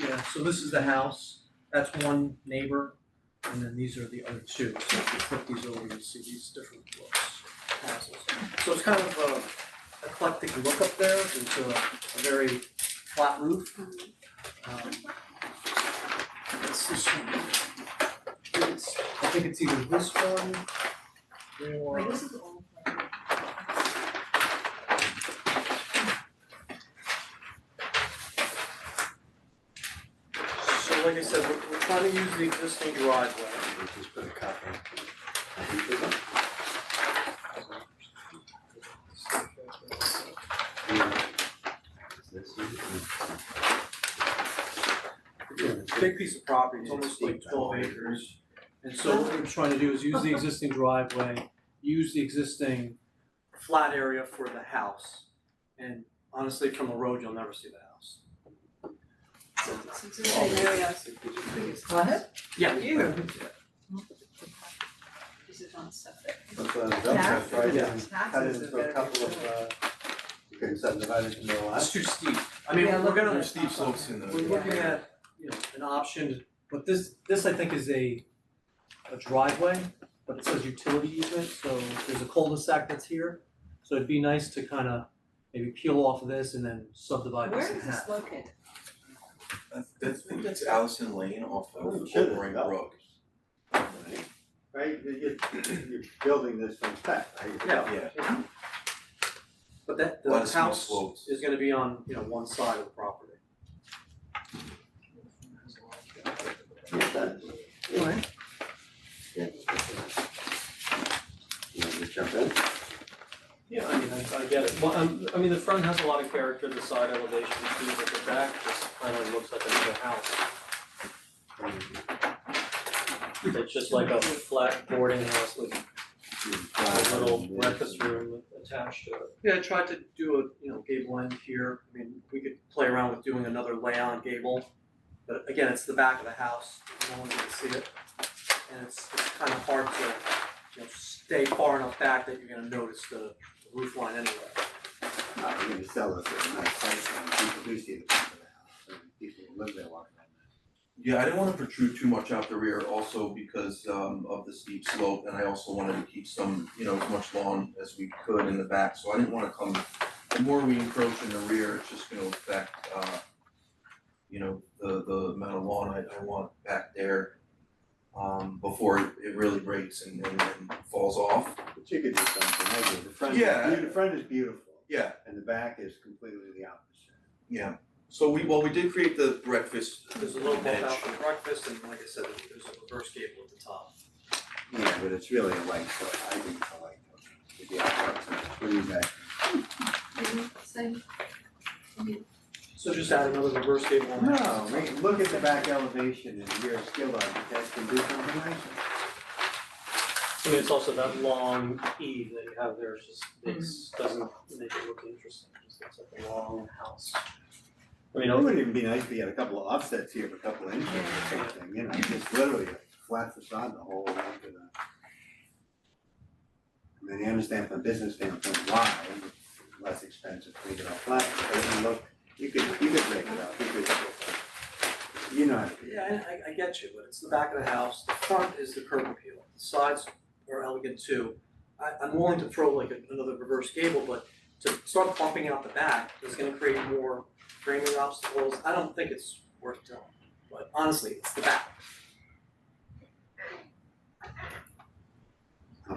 Yeah, so this is the house, that's one neighbor. And then these are the other two, so if you flip these over, you'll see these different looks, houses. So it's kind of a eclectic look up there, into a very flat roof. It's this one. I think it's either this one or. This is all. So like I said, we're trying to use the existing driveway. Just put a copy. It's a big piece of property, it's almost like 12 acres. And so what we're trying to do is use the existing driveway, use the existing flat area for the house. And honestly, from the road, you'll never see the house. What? Yeah. This is on septic. That's what I was Taxes, right, yeah. taxes Cut it is into a better couple than of, you can subdivide it into a lot. It's too steep. I mean, Yeah, we're gonna, There's steep slopes in we're the. looking at, you know, an option, but this I think is a driveway, but it says utility easement, so there's a cul-de-sac that's here. So it'd be nice to kind of maybe peel off of this and then subdivide this Where in is this half. located? I think that's Allison Lane off of Oh, shit. Ring Road. Right, you're building this from spec, right? Yeah. Yeah. But that, A lot the of small house slopes. is gonna be on, you know, one side of the property. Yes, that is. What? You want me to jump in? Yeah, I mean, I get it. Well, I mean, the front has a lot of character, the side elevation too, but the back just kind of looks like another house. It's just like a flat boarding house with a little breakfast room attached to it. Yeah, I tried to do a, you know, gable end here. I mean, we could play around with doing another layout on gable. But again, it's the back of the house, no one can see it. And it's kind of hard to, you know, stay far enough back that you're gonna notice the roof line anyway. You're gonna sell this at a nice price, and people do see the front of the house, and people who live there walking around that. Yeah, I didn't wanna protrude too much out the rear also because of the steep slope, and I also wanted to keep some, you know, as much lawn as we could in the back, so I didn't wanna come, the more we encroach in the rear, it's just gonna affect you know, the amount of lawn I want back there before it really breaks and falls off. But you could do something, I do, the front, Yeah. the front is beautiful, Yeah, and the back is completely the opposite. yeah, so we did create the breakfast There's a little bump edge. out for breakfast, and like I said, there's a reverse gable at the top. Yeah, but it's really a light touch, I think it's a light touch, with the outside, what do you guys? Same. So just add another reverse gable on there. No, look at the back elevation, and you're a skilled architect, can do something nicer. I mean, it's also that long eave that you have there, it just doesn't make it look interesting, it just looks like a long house. I mean, It would even be nice if you had a couple of offsets here of a couple of inches or something, you know, just literally a flat facade the whole length of the. I mean, I understand from a business standpoint why, it's less expensive to leave it all flat, but it doesn't look, you could break it up, you know how to do it. yeah, I get you, but it's the back of the house, the front is the curb appeal, the sides are elegant too. I'm willing to throw like another reverse gable, but to start bumping out the back is gonna create more framing obstacles, I don't think it's worth doing, but honestly, it's the back.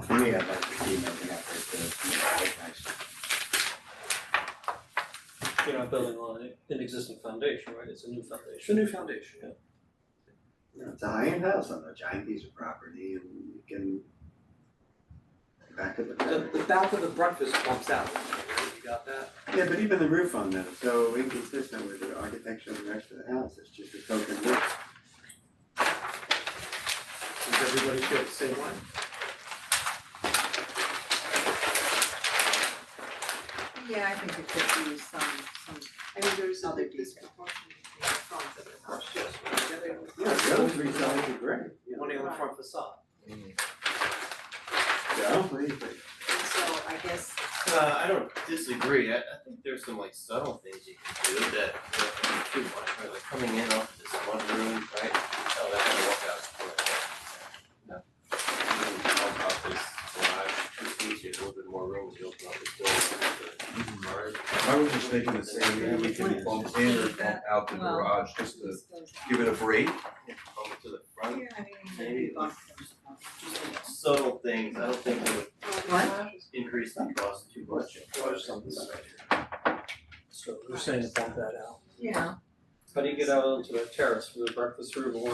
For me, I'd like to see maybe that right there, nice. You're not building on an existing foundation, right, it's a new foundation. It's a new foundation, yeah. You know, it's a high-end house on a giant piece of property, and you can back of The back of the breakfast bumps out, you got that? Yeah, but even the roof on that is so inconsistent with the architecture of the rest of the house, it's just a token roof. Does everybody feel the same way? Yeah, I think it could use some, I mean, there's Other other disproportion between the front of the house. Yeah, the other three sides are great, you know. Only on the front facade. Joe, what do you think? And so I guess, I don't disagree, I think there's some like subtle things you can do that don't too much, right, like coming in off this one room, right? Oh, that's gonna work out. little bit more room, you open up the door. Alright. I was just thinking the same, maybe we can bump in or bump out the garage just to give it a break. Come to the front, Yeah, I mean, maybe subtle things, I don't think it would What? increase the cost too much, or something like that. So we're saying to bump that out. Yeah. How do you get out onto a terrace with a breakfast room or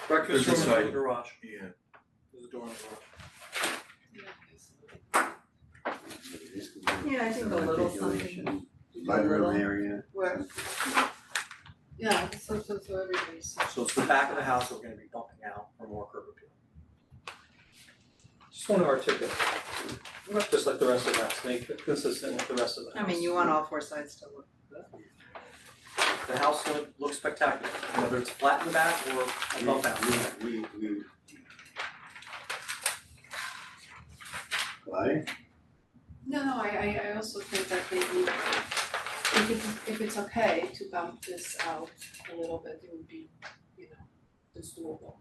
breakfast There's a room or side. the garage? Yeah. There's a door in the garage. Yeah, I think a little something. Articulation, A mudroom little. area. Where? Yeah, so everybody's. So it's the back of the house we're gonna be bumping out for more curb appeal. Just want to articulate, just like the rest of the house, make it consistent with the rest of the house. I mean, you want all four sides to look good. The house is gonna look spectacular, whether it's flat in the back or a bump out. We. Why? No, I also think that maybe if it's okay to bump this out a little bit, it would be, you know, it's doable.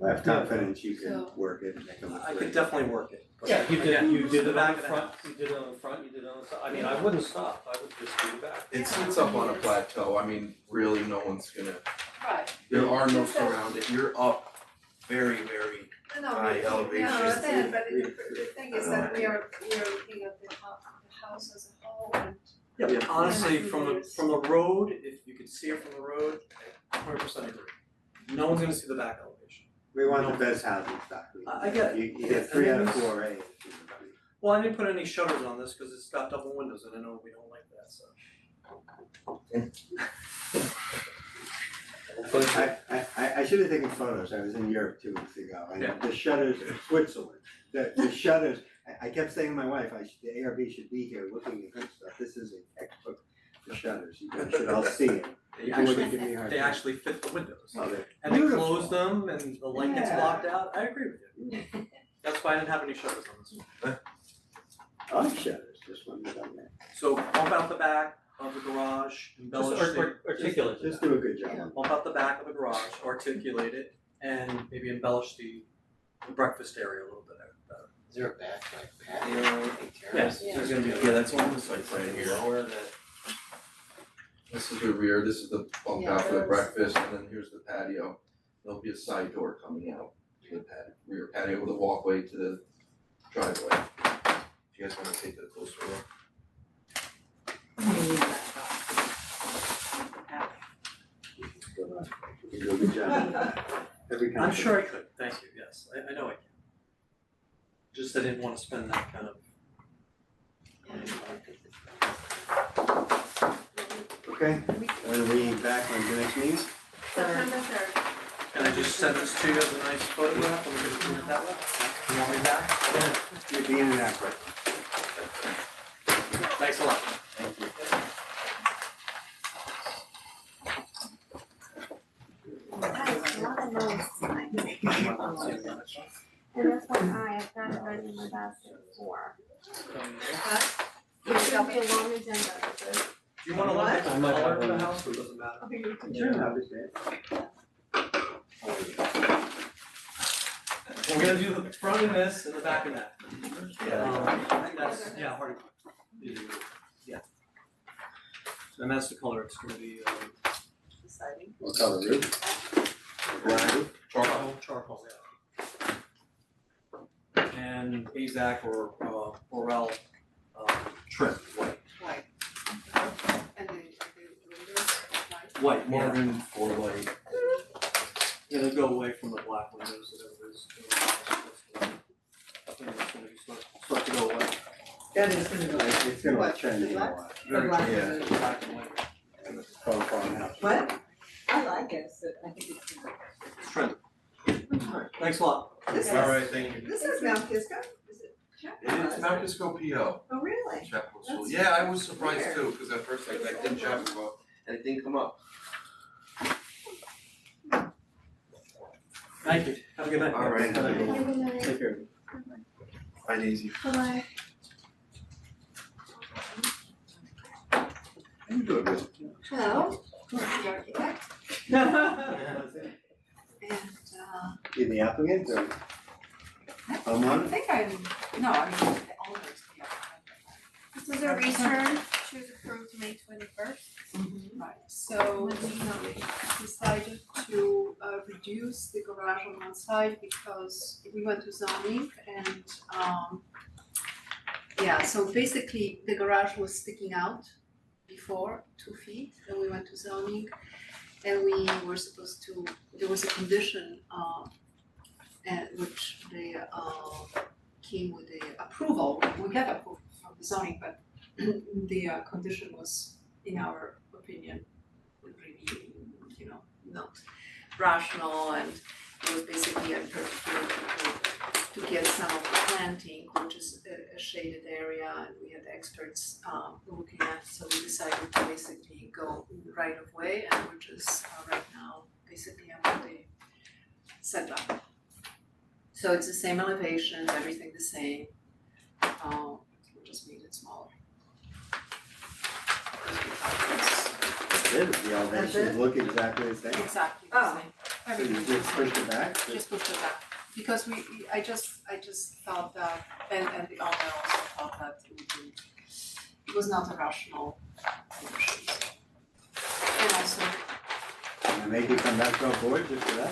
I have confidence you can So- work it and make them. I could definitely work it. But Yeah, you did, again, you did the it back on of the the front, house. you did it on the front, you did it on the side, I mean, I wouldn't stop, I would just do that. It sits up on a plateau, I mean, really, no one's gonna, Right. there are no surrounding, you're up very, very high elevation. No, but the thing is that we are looking at the house as a whole and. Yeah, but honestly, Yeah. from the road, if you could see it from the road, 100% agree. No one's gonna see the back elevation. We want the best housing stock. I get it. You get 3 out of 4 A's. Well, I didn't put any shutters on this because it's got double windows and I know we don't like that, so. I should have taken photos, I was in Europe 2 weeks ago, and Yeah. the shutters in Switzerland, the shutters, I kept saying to my wife, the ARB should be here looking at good stuff, this is a textbook for shutters, you guys should all see it. They You wouldn't actually, give me a hard they time. actually fit the windows. Oh, they're And they beautiful. close them and the light gets Yeah. blocked out, I agree with you. That's why I didn't have any shutters on this one. I like shutters, just one down there. So bump out the back of the garage, embellish the. Articulate. Just do a good job. Yeah, bump out the back of the garage, articulate it, and maybe embellish the breakfast area a little bit better. Is there a back like patio or anything terrace? Yes, there's gonna be a- Yeah, that's on the site plan here. Lower that. This is the rear, this is the bump Yeah, out for the there's- breakfast, and then here's the patio. There'll be a side door coming out to the rear patio with a walkway to the driveway. If you guys wanna take a closer look. You do a good job. Every I'm sure I company. could, thank you, yes, I know I can. Just I didn't wanna spend that kind of. Okay, when are we back on the next meeting? September 3rd. Can I just send this to you as a nice photograph, and we can print it that way? You want me back? You're being inaccurate. Thanks a lot. Thank you. And that's why I've got it ready in my basket for. It's gonna be a long agenda, so. Do you wanna look at the I might color have of the one. house, or does it matter? Sure, I'll just say. We're gonna do the front of this and the back of that. Yeah. I think that's, yeah, hard. Yeah. And that's the color, it's gonna be, Deciding. What color roof? Black roof? charcoal, yeah. And AZAC or, Orel, trim, white. Right. And the windows, like. White, yeah. Marvin for light. It'll go away from the black windows that it is. I think it's gonna start to go away. That is gonna go. It's gonna What, trend the in a black? lot. Very black trim, windows. black and white. And it's called farmhouse. What? I like it, so I think it's. It's trendy. Thanks a lot. This is, Alright, thank you. this is Mount Kisco, is it? It is Mount Kisco PO. Oh, really? Chapel School. That's Yeah, I was surprised weird. too, cause at first I didn't check about, and it didn't come up. Thank you, have a good night. Alright, have a good one. Have a good night. Take care. Bye, Daisy. Bye-bye. You do it good. Hello, the architect, and You the applicant or I homeowner? think I'm, no, I mean, So the return, she was approved May 21st. Right, so we decided to reduce the garage on one side because we went to zoning and yeah, so basically the garage was sticking out before 2 feet, then we went to zoning and we were supposed to, there was a condition and which they came with the approval, we got approval from the zoning, but the condition was, in our opinion, really, you know, not rational, and it was basically in particular to get some of the planting, which is a shaded area, and we had experts looking at, so we decided to basically go right of way, and we're just right now basically on the setback. So it's the same elevation, everything the same, we just made it smaller. That's it, the elevations look exactly the same. Exactly the same. So you just pushed it back? Just pushed it back, because I just felt that, and the owner also thought that it was not a rational condition. And also, And make it come back to our board just for that?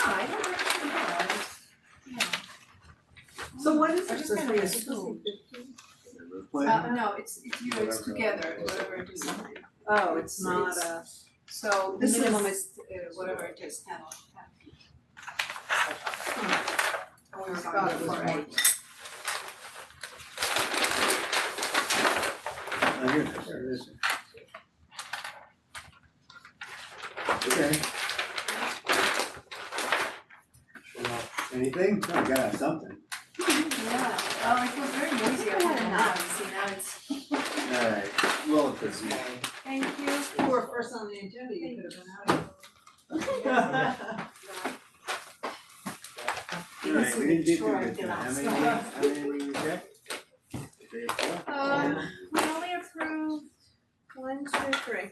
I don't actually know, I just, yeah. So what is I it just supposed to kinda be, assumed. The roof plan? No, it's you, it's together, whatever it is. Oh, it's not a. So the minimum is whatever it is, 10 feet. And we were going for 8. Oh, here it is, there it is. Okay. Anything? No, we gotta have something. Yeah, oh, it was very noisy up until now, you see, now it's. Alright, well, proceed. Thank you. You were first on the agenda, you could have been out. Alright, we didn't do too good tonight. How many did we reject? 3 or 4? We only approved 1, 2, 3.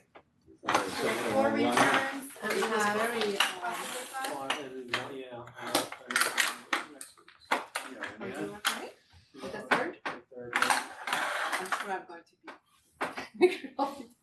So, 4 returns and we have Well, and then, yeah, Are you okay with the third? third. I'm sure I'm going to be.